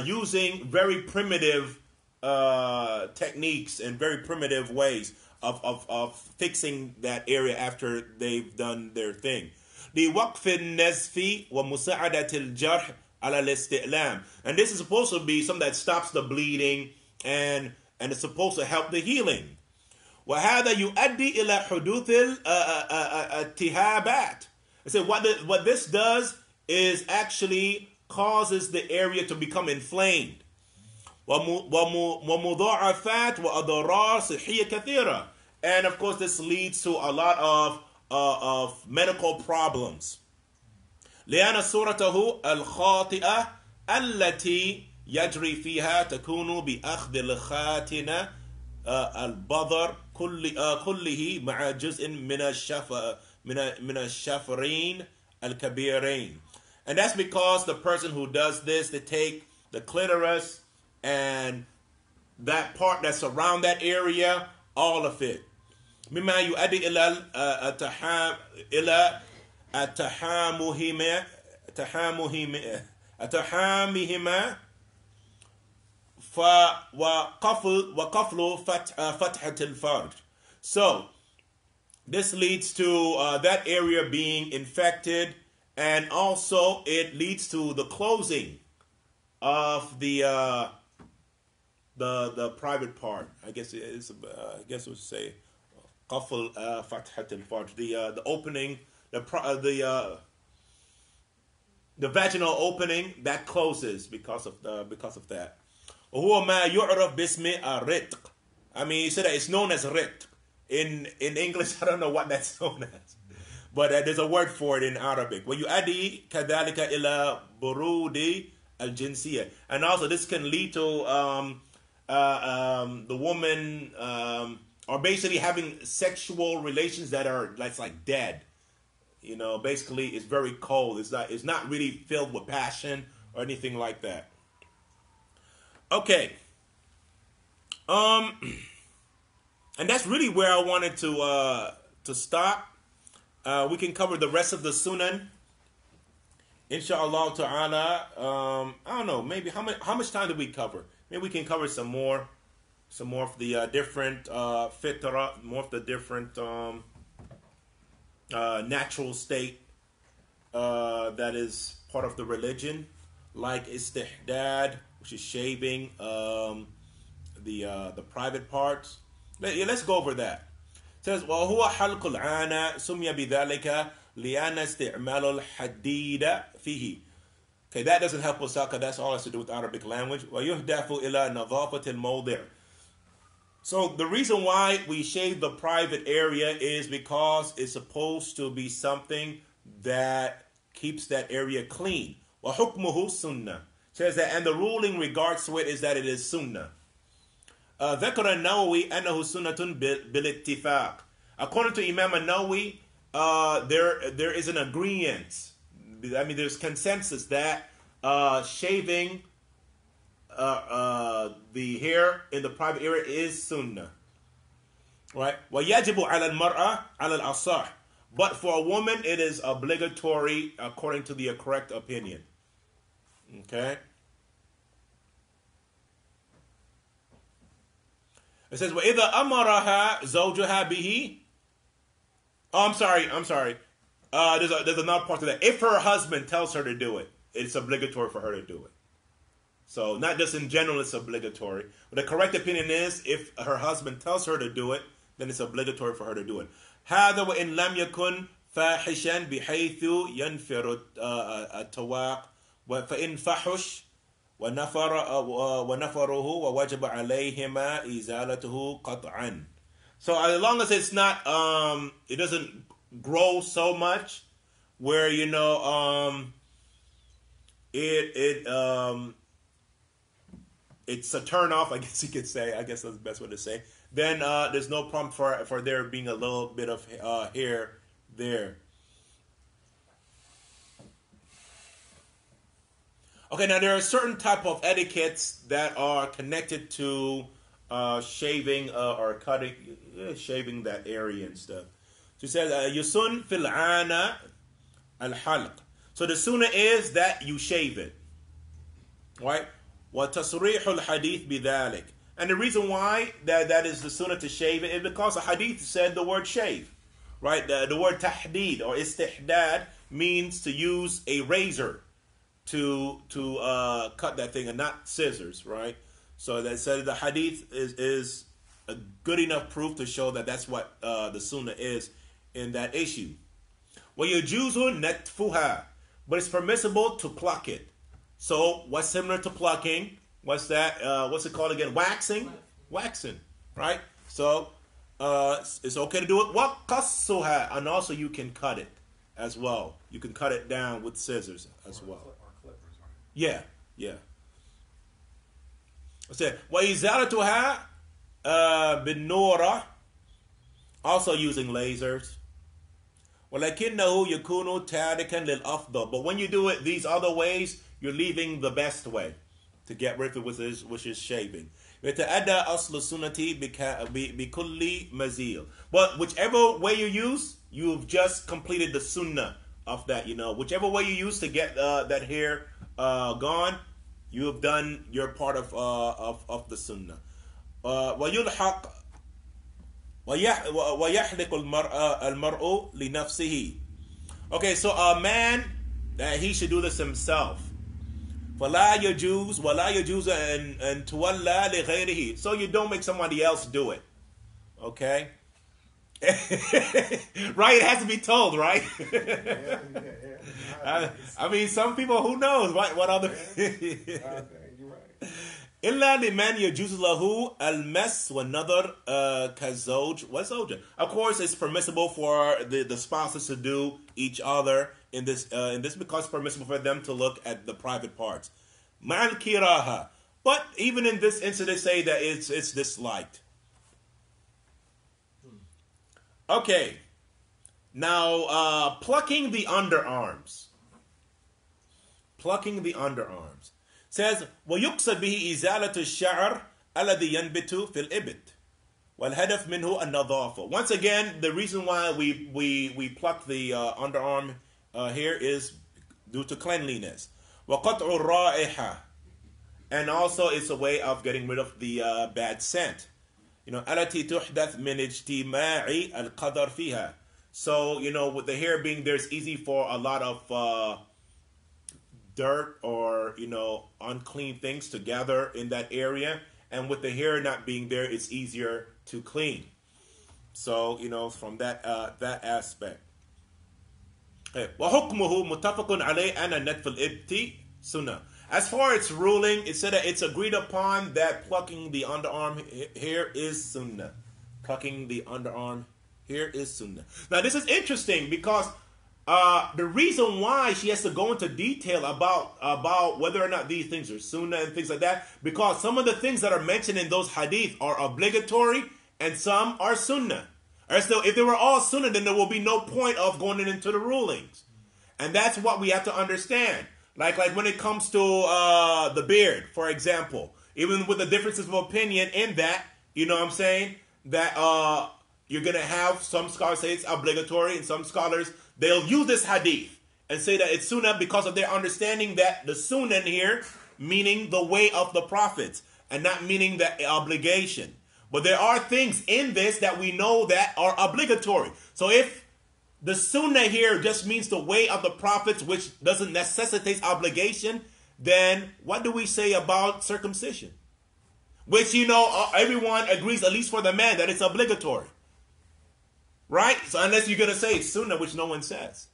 using very primitive techniques and very primitive ways of fixing that area after they've done their thing. لوقف النزف ومساعدة الجرح على الاستئلام. And this is supposed to be something that stops the bleeding and it's supposed to help the healing. وهذا يؤدي إلى حدوث الالتهابات. I said what this does is actually causes the area to become inflamed. ومضاعفات وأضرار صحية كثيرة. And of course this leads to a lot of medical problems. لأن صورته الخاطئة التي يجري فيها تكون بأخذ الخاتنة البذر كله مع جزء من الشفرين الكبيرين. And that's because the person who does this, they take the clitoris and that part that's around that area, all of it. مما يؤدي إلى التحامهما وقفل فتحة الفرج. So this leads to that area being infected, and also it leads to the closing of the private part. I guess it would say قفل فتحة الفرج, the opening, the vaginal opening that closes because of that. وهو ما يعرف باسم الرتق. I mean, you said that it's known as رتق. In English, I don't know what that's known as, but there's a word for it in Arabic. ويؤدي كذلك إلى برود الجنسية. And also this can lead to the woman or basically having sexual relations that's like dead. You know, basically it's very cold. It's not really filled with passion or anything like that. Okay. And that's really where I wanted to stop. We can cover the rest of the Sunan, inshallah ta'ala. I don't know, maybe how much time did we cover? Maybe we can cover some more of the different fitra, more of the different natural state that is part of the religion, like istihdad, which is shaving the private parts. Let's go over that. It says وهو حلق العانة سمي بذلك لأن استعمال الحديد فيه. Okay, that doesn't help us out because that's all has to do with Arabic language. ويهدف إلى نظافة الموضع. So the reason why we shave the private area is because it's supposed to be something that keeps that area clean. وحكمه سنة. Says that, and the ruling regards to it is that it is sunnah. ذكر النووي أنه سنة بالاتفاق. According to Imam al-Nawawi, there is an agreement. I mean, there's consensus that shaving the hair in the private area is sunnah. Right? ويجب على المرأة على الأصح. But for a woman, it is obligatory according to the correct opinion. Okay? It says, وَإِذَا أَمَرَهَا زَوْجُهَا بِهِ. Oh, I'm sorry. There's another part to that. If her husband tells her to do it. it's obligatory for her to do it. So not just in general it's obligatory. But the correct opinion is if her husband tells her to do it, then it's obligatory for her to do it. هذا وإن لم يكن فاحشا بحيث ينفر التواق فإن فحش ونفره ووجب عليهما إزالته قطعا. So as long as it's not, it doesn't grow so much, where it's a turn off, I guess you could say. I guess that's the best way to say. Then there's no problem for there being a little bit of hair there. Okay, now there are certain type of etiquettes that are connected to shaving or cutting, shaving that area and stuff. So he says, "Yusun fil ana al halq." So the sunnah is that you shave it, right? Wa tasrih al hadith bidhalik. And the reason why that is the sunnah to shave it is because the hadith said the word shave, right? The word tahdid or istihdad means to use a razor to cut that thing and not scissors, right? So that said the hadith is a good enough proof to show that that's what the sunnah is in that issue. وَيَجُوزُ نَتْفُهَا, but it's permissible to pluck it. So what's similar to plucking? What's that? What's it called again? Waxing? Waxing, right? So it's okay to do it. وَقَصُّهَا, and also you can cut it as well. You can cut it down with scissors as well. Yeah, yeah. وَإِزَالَتُهَا بِالنُّورَةِ, also using lasers. وَلَكِنَّهُ يَكُونُ تَارِكًا لِلْأَفْضَلِ, but when you do it these other ways, you're leaving the best way to get rid of it, which is shaving. يَتَأَدَّى أَصْلُ السُّنَّةِ بِكُلِّ مَزِيلٍ, but whichever way you use, you've just completed the sunnah of that. Whichever way you use to get that hair gone, you have done your part of the sunnah. وَيُلْحَقْ وَيَحْلِقُ الْمَرْءُ لِنَفْسِهِ. Okay, so a man, that he should do this himself. فَلَا يَجُوزُ وَلَا يَجُوزُ أَن تُوَلَّى لِغَيْرِهِ. So you don't make somebody else do it. Okay? Right? It has to be told, right? I mean, some people, who knows what other... إِلَّا لِمَنْ يَجُوزُ لَهُ الْمَسْ وَالنَّظَرْ كَالزَّوْجِ وَالزَّوْجَةِ. Of course, it's permissible for the spouses to do each other in this because it's permissible for them to look at the private parts. مَعَ الْكِرَاهَةِ. But even in this instance, they say that it's disliked. Okay. Now, plucking the underarms. Plucking the underarms. Says, وَيُقْصَدْ بِهِ إِزَالَةُ الشَّعْرِ الَّذِي يَنْبِتُ فِي الْإِبِتِ وَالْهَدَفْ مِنْهُ النَّظَافَةُ. Once again, the reason why we pluck the underarm here is due to cleanliness. وَقَطْعُ الرَّائِحَةِ, and also it's a way of getting rid of the bad scent. التي تحدث من اجتماع القدر فيها. So, with the hair being there, it's easy for a lot of dirt or, unclean things to gather in that area. And with the hair not being there, it's easier to clean. So, from that aspect. وَحُكْمُهُ مُتَّفَقٌ عَلَيْهِ أَنَّ نَتْفَ الْإِبْتِ سُنَّةٌ. As far as its ruling, it said that it's agreed upon that plucking the underarm hair is sunnah. Plucking the underarm hair is sunnah. Now, this is interesting because the reason why she has to go into detail about whether or not these things are sunnah and things like that, because some of the things that are mentioned in those hadith are obligatory and some are sunnah. Or so if they were all sunnah, then there will be no point of going into the rulings. And that's what we have to understand. Like when it comes to the beard, for example, even with the differences of opinion in that, what I'm saying, that you're going to have some scholars say it's obligatory and some scholars, they'll use this hadith and say that it's sunnah because of their understanding that the sunnah here meaning the way of the prophets and not meaning the obligation. But there are things in this that we know that are obligatory. So if the sunnah here just means the way of the prophets, which doesn't necessitate obligation, then what do we say about circumcision? Which, everyone agrees, at least for the man, that it's obligatory. Right? So unless you're going to say it's sunnah, which no one says.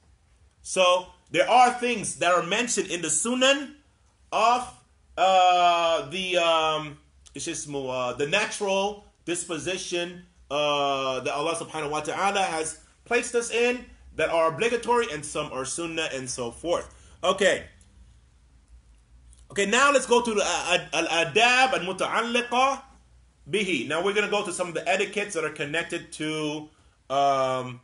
So there are things that are mentioned in the sunan of the natural disposition that Allah subhanahu wa ta'ala has placed us in that are obligatory, and some are sunnah and so forth. Okay, now let's go to the al-adab al-muta'alliqa bihi. Now we're going to go to some of the etiquettes that are connected to plucking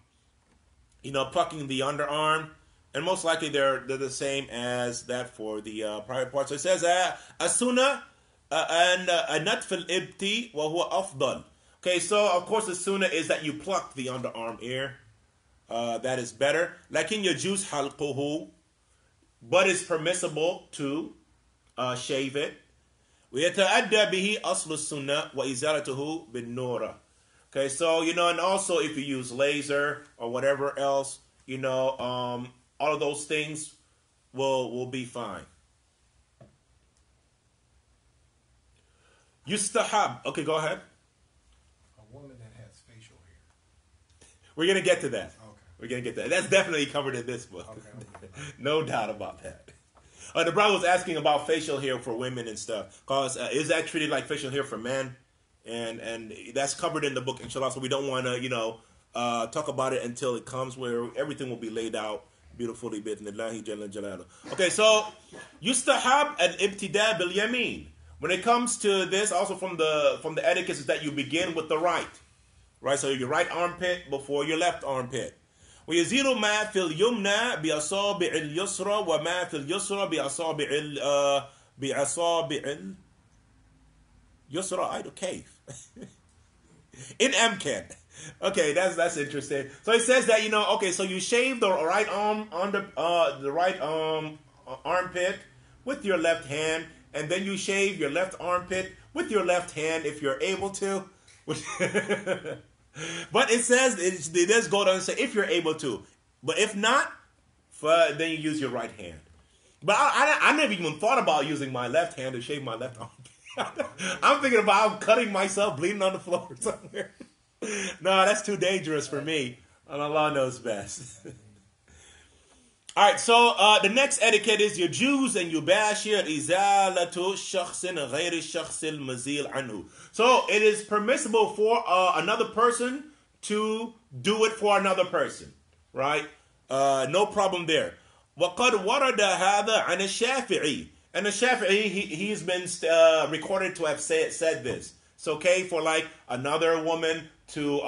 the underarm. And most likely they're the same as that for the private part. So it says, as-sunnah and natf al-ibti wa huwa afdal. Okay, so of course the sunnah is that you pluck the underarm ear. That is better. Lakin yajuz halquhu, but it's permissible to shave it. ويتأدى به أصل السنة وإزالته بالنورة. Okay, so and also if you use laser or whatever else, all of those things will be fine. Yustahab. Okay, go ahead. A woman that has facial hair. We're going to get to that. Okay. We're going to get to that. That's definitely covered in this book. Okay. No doubt about that. The brother was asking about facial hair for women and stuff. Because is that treated like facial hair for men? And that's covered in the book, inshallah. So we don't want to, talk about it until it comes where everything will be laid out beautifully. Okay, so yustahab al-ibtida bil-yamin. When it comes to this, also from the etiquette is that you begin with the right. Right, so your right armpit before your left armpit. ويزيل ما في اليمنى بأصابع اليسرى وما في اليسرى بأصابع اليسرى أيضا كيف in Amkan. Okay, that's interesting. So it says that okay, so you shave the right arm on the right armpit with your left hand, and then you shave your left armpit with your left hand if you're able to. But it says it does go down and say if you're able to, but if not, then you use your right hand. But I never even thought about using my left hand to shave my left armpit. I'm thinking about cutting myself, bleeding on the floor somewhere. No, that's too dangerous for me. And Allah knows best. All right, so the next etiquette is your Jews and your Bashir izalatu shakhsin ghayri shakhsil mazil anhu. So it is permissible for another person to do it for another person, right? No problem there. وقد ورد هذا عن الشافعي. And the Shafi'i, he's been recorded to have said this. It's okay for like another woman to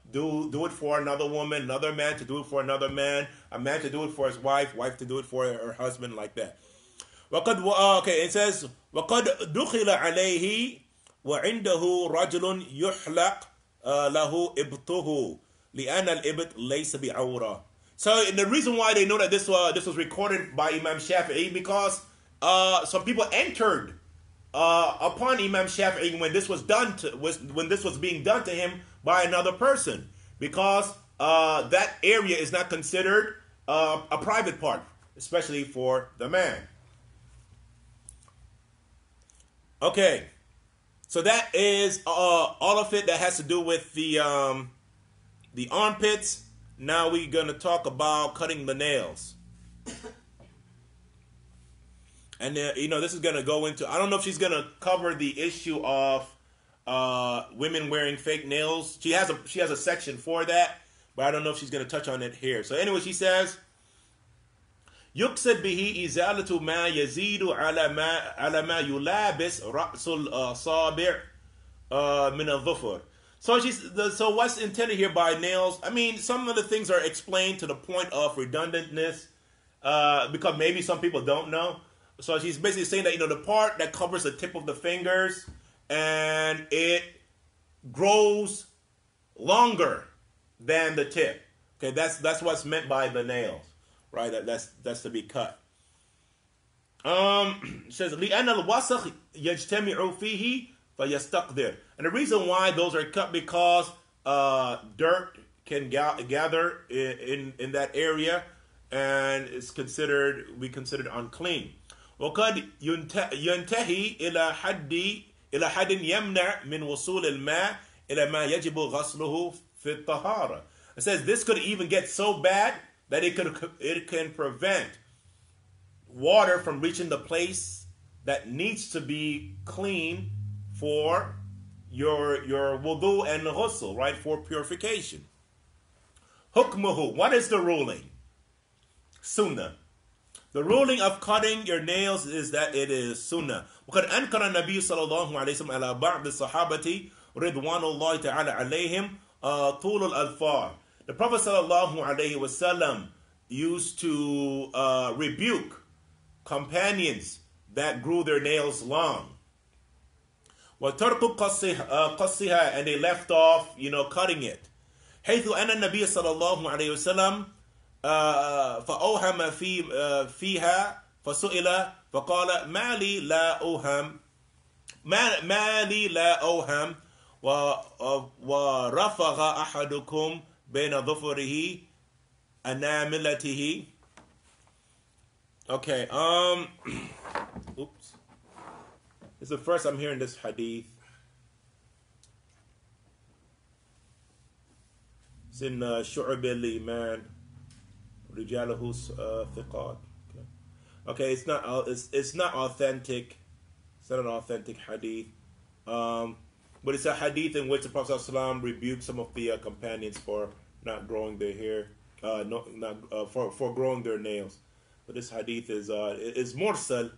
do it for another woman, another man to do it for another man, a man to do it for his wife, wife to do it for her husband, like that. Okay, it says وقد دخل عليه وعنده رجل يحلق له إبطه لأن الإبط ليس بعورة. So the reason why they know that this was recorded by Imam Shafi'i, because some people entered upon Imam Shafi'i when this was being done to him by another person, because that area is not considered a private part, especially for the man. Okay, so that is all of it that has to do with the armpits. Now we're going to talk about cutting the nails. And this is going to go into, I don't know if she's going to cover the issue of women wearing fake nails. She has a section for that, but I don't know if she's going to touch on it here. So anyway, she says, يقصد به إزالة ما يزيد على ما يلابس رأس الأصابع من الظفر. So what's intended here by nails? I mean, some of the things are explained to the point of redundantness, because maybe some people don't know. So she's basically saying that the part that covers the tip of the fingers and it grows longer than the tip. Okay, that's what's meant by the nails, right? That's to be cut. It says لأن الوسخ يجتمع فيه فيستقدر. And the reason why those are cut because dirt can gather in that area, and it's considered unclean. وقد ينتهي إلى حد يمنع من وصول الماء إلى ما يجب غسله في الطهارة. It says this could even get so bad that it can prevent water from reaching the place that needs to be clean for your wudu and ghusl, right, for purification. Hukmuhu, what is the ruling? Sunnah. The ruling of cutting your nails is that it is sunnah. وقد أنكر النبي صلى الله عليه وسلم على بعض الصحابة رضوان الله تعالى عليهم طول الأظفار. The Prophet sallallahu alaihi wasallam used to rebuke companions that grew their nails long. وترك قصها, and they left off, cutting it. حيث أن النبي صلى الله عليه وسلم فأوهم فيها فسئل فقال ما لي لا أوهم ورفغ أحدكم بين ظفره أناملته. Okay, oops. This is the first I'm hearing this hadith. It's in Shu'ab al-Iman. Rijalahu thiqat. Okay, it's not authentic. It's not an authentic hadith. But it's a hadith in which the Prophet ﷺ rebuked some of the companions for not growing their hair, for growing their nails. But this hadith is mursal,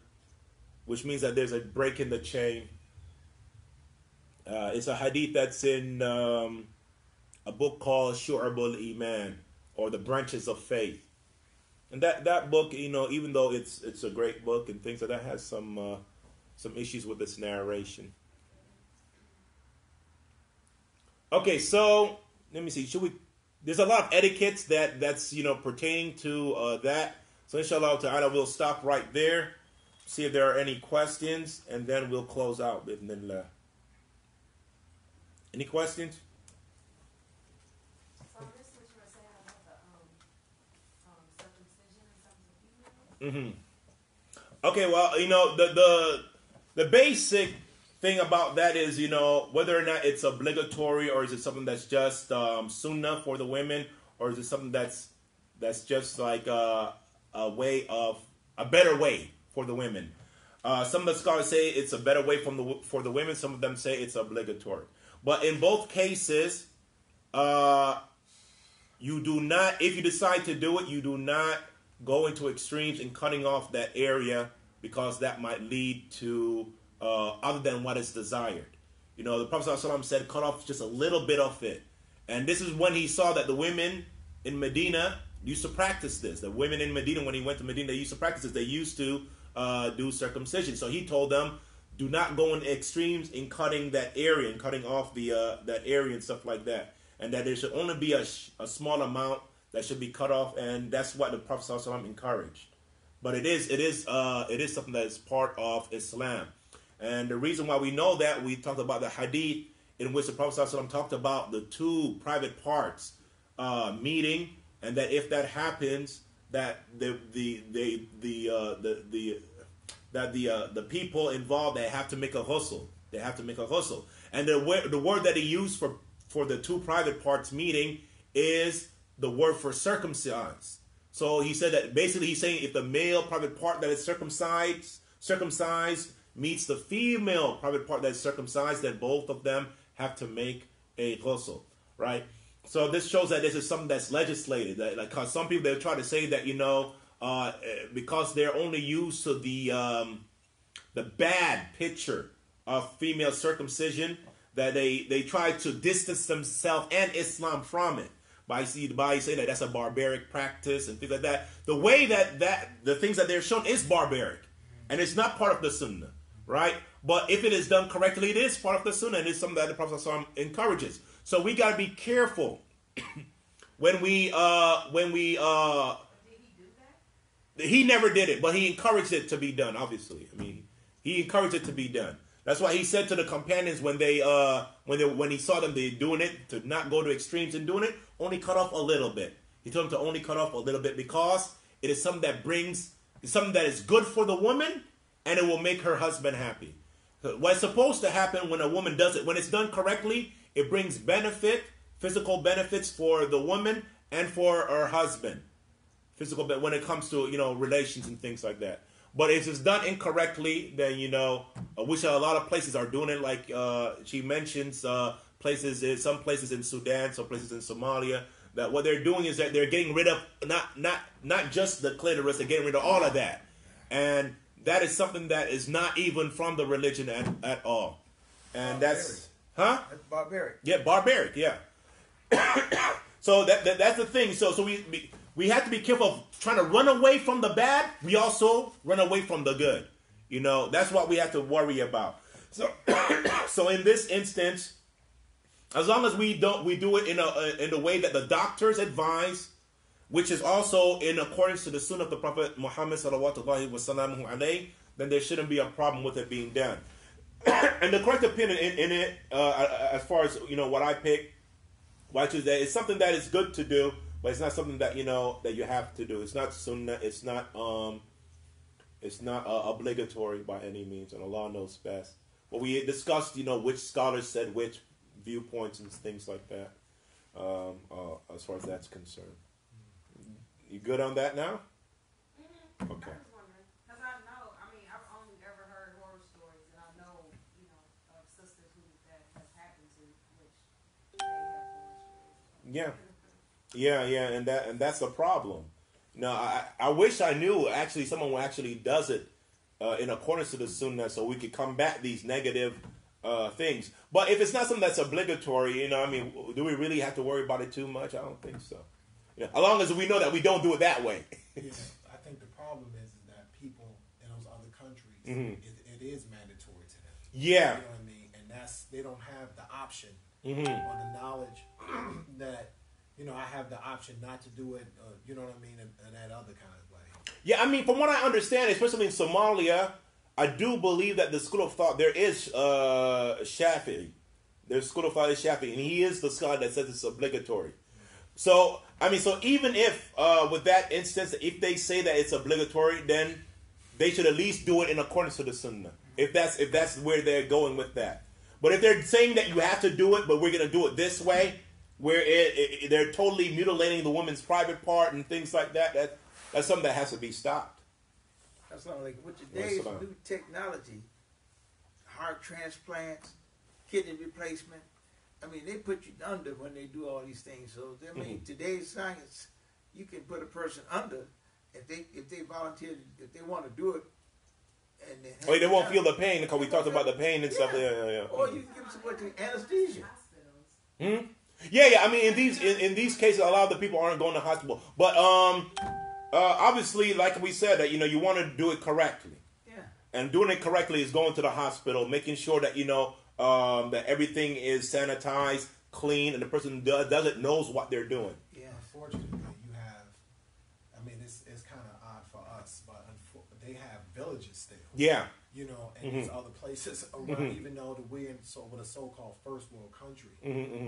which means that there's a break in the chain. It's a hadith that's in a book called Shu'ab al-Iman, or the Branches of Faith. And that book, even though it's a great book and things like that, has some issues with its narration. Okay, so let me see. There's a lot of etiquettes that's pertaining to that. So inshallah ta'ala, we'll stop right there, see if there are any questions, and then we'll close out. Bismillah. Any questions? So this is what you were saying about the circumcision and something. Okay, well, the basic thing about that is, whether or not it's obligatory, or is it something that's just sunnah for the women, or is it something that's just like a better way for the women. Some of the scholars say it's a better way for the women. Some of them say it's obligatory. But in both cases, you do not, if you decide to do it, you do not go into extremes in cutting off that area, because that might lead to other than what is desired. The Prophet ﷺ said cut off just a little bit of it. And this is when he saw that the women in Medina used to practice this. The women in Medina, when he went to Medina, they used to practice this. They used to do circumcision. So he told them, do not go in extremes in cutting that area and cutting off that area and stuff like that. And that there should only be a small amount that should be cut off, and that's what the Prophet ﷺ encouraged. But it is something that is part of Islam. And the reason why we know that, we talked about the hadith in which the Prophet ﷺ talked about the two private parts meeting, and that if that happens, that the people involved, they have to make a ghusl. They have to make a ghusl. And the word that he used for the two private parts meeting is the word for circumcised. So he said that basically he's saying if the male private part that is circumcised meets the female private part that is circumcised, then both of them have to make a ghusl, right? So this shows that this is something that's legislated. That, like, cause some people, they try to say that because they're only used to the bad picture of female circumcision, that they try to distance themselves and Islam from it by saying that that's a barbaric practice and things like that. The way that the things that they're shown is barbaric, and it's not part of the Sunnah, right? But if it is done correctly, it is part of the Sunnah, and it's something that the Prophet ﷺ encourages. So we got to be careful when we. Did he do that? He never did it, but he encouraged it to be done. Obviously, I mean, he encouraged it to be done. That's why he said to the companions when he saw them doing it, to not go to extremes in doing it. only cut off a little bit. He told him to only cut off a little bit because it is something that it's something that is good for the woman, and it will make her husband happy. What's supposed to happen when a woman does it, when it's done correctly, it brings physical benefits for the woman and for her husband. When it comes to, relations and things like that. But if it's done incorrectly, then, which a lot of places are doing it, like she mentions some places in Sudan, some places in Somalia, that what they're doing is that they're getting rid of not just the clitoris, they're getting rid of all of that. And that is something that is not even from the religion at all. And that's barbaric. Yeah, barbaric, yeah. So that's the thing. So we have to be careful of trying to run away from the bad. We also run away from the good. That's what we have to worry about. So in this instance, as long as we do it in a way that the doctors advise, which is also in accordance to the Sunnah of the Prophet Muhammad sallallahu alaihi wasallam, then there shouldn't be a problem with it being done. And the correct opinion in it, as far as what I pick, which is that it's something that is good to do, but it's not something that that you have to do. It's not sunnah. It's not obligatory by any means, and Allah knows best. But we discussed which scholars said which viewpoints and things like that. As far as that's concerned, you good on that now? Okay. I was wondering, because I've only ever heard horror stories, and I know, of sisters who that has happened to, which they have horror stories. Yeah, and that's the problem. I wish I knew someone who actually does it in accordance to the Sunnah, so we could combat these negative things. But if it's not something that's obligatory, do we really have to worry about it too much? I don't think so. As long as we know that we don't do it that way. I think the problem is that people in those other countries, it is mandatory to them. Yeah. You know what I mean? And they don't have the option or Mm-hmm. the knowledge that, I have the option not to do it, you know what I mean, in that other kind of way. Yeah, from what I understand, especially in Somalia, I do believe that the school of thought, there is Shafi'i. There's school of thought is Shafi'i, and he is the scholar that says it's obligatory. So, so even if, with that instance, if they say that it's obligatory, then they should at least do it in accordance to the Sunnah. If that's where they're going with that. But if they're saying that you have to do it, but we're going to do it this way, where they're totally mutilating the woman's private part and things like that, that's something that has to be stopped. That's not like with today's new technology, heart transplants, kidney replacement. They put you under when they do all these things. So today's science, you can put a person under if they volunteer, if they want to do it. And they won't feel the pain because we talked about the pain and stuff. Yeah. Or you can give them some anesthesia. Yeah. In these cases, a lot of the people aren't going to hospital. But obviously, like we said, that you want to do it correctly. Yeah. And doing it correctly is going to the hospital, making sure that that everything is sanitized, clean, and the person who does it knows what they're doing. Yeah. Unfortunately, you have. It's kind of odd for us, but they have villages still. Yeah. And there's other places around, even though we're in with a so-called first world country,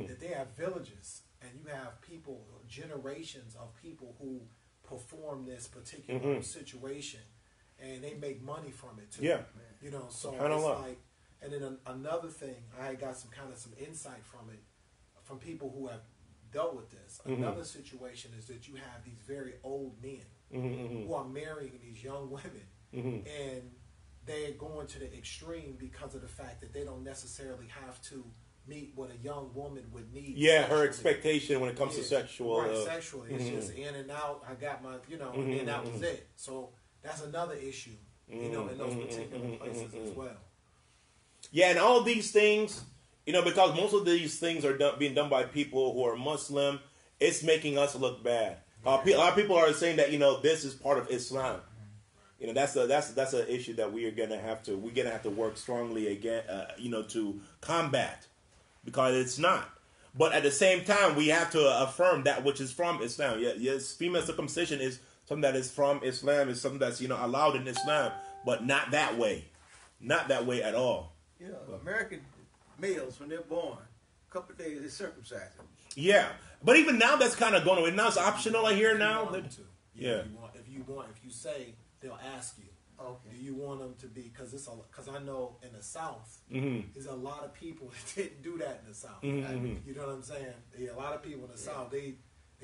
that they have villages, and you have people, generations of people who perform this particular situation, and they make money from it too. Yeah. So it's like, and then another thing, I got some insight from it, from people who have dealt with this. Another situation is that you have these very old men who are marrying these young women, and they're going to the extreme because of the fact that they don't necessarily have to meet what a young woman would need. Yeah, her expectation when it comes to sexual. Right, sexually. It's just in and out. I got my, and then that was it. So that's another issue, in those particular places as well. Yeah, and all these things, because most of these things are being done by people who are Muslim, it's making us look bad. A lot of people are saying that, this is part of Islam. That's an issue that we're gonna have to work strongly again, to combat, because it's not. But at the same time, we have to affirm that which is from Islam. Yes, female circumcision is something that is from Islam. Is something that's allowed in Islam, but not that way at all. American males, when they're born, couple of days, they circumcise them. Yeah, but even now that's kind of going away. Now it's optional. I hear now. Yeah. If you say, they'll ask you. Okay. Do you want them to be? Because I know in the South, Mm-hmm. there's a lot of people that didn't do that in the South. Mm-hmm. You know what I'm saying? Yeah, a lot of people in the South, they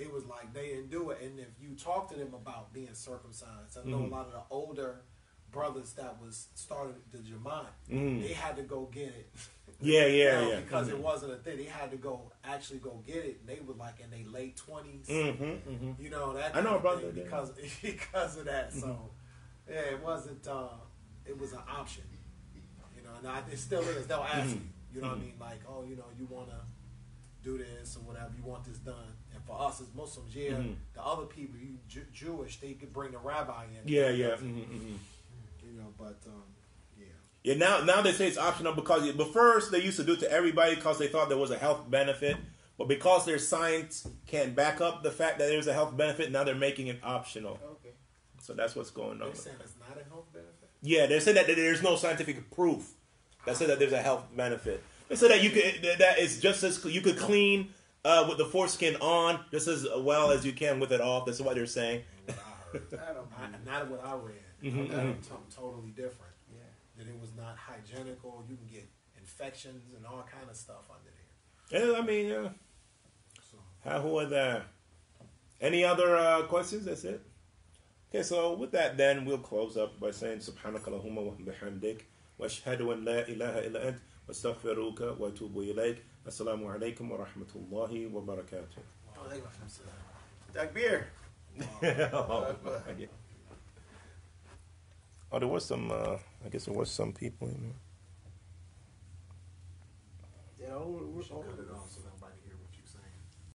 was like they didn't do it. And if you talk to them about being circumcised, I know a lot of the older brothers that was started the Jamaat, they had to go get it. Yeah. Because it wasn't a thing. They had to actually go get it. And they were like in their late 20s. You know that. I know a brother because of that. So yeah, it wasn't. It was an option. You know, and it still is. They'll ask you. You know what I mean? Like, oh, you know, you want to do this or whatever. You want this done. And for us as Muslims, the other people, you Jewish, they could bring the rabbi in. Yeah. You know, but Yeah, now they say it's optional but first they used to do it to everybody because they thought there was a health benefit. But because their science can't back up the fact that there's a health benefit, now they're making it optional. Okay. So that's what's going on. They're saying it's not a health benefit? Yeah, they say that there's no scientific proof that says that there's a health benefit. They say that that it's just as you could clean with the foreskin on just as well as you can with it off. That's what they're saying. What I heard. Not what I read. Something totally different. That it was not hygienical. You can get infections and all kind of stuff under there. Yeah, I mean, how are that? Any other questions? That's it. Okay, so with that, then we'll close up by saying Subhanakallahumma wa bihamdik wa ashhadu an la ilaha illa ant wa astaghfiruka wa atubu ilayk. Assalamu alaikum wa rahmatullahi wa barakatuh. Takbir. Oh, there was some. I guess there was some people in there. Yeah, We should cut it off so nobody hears.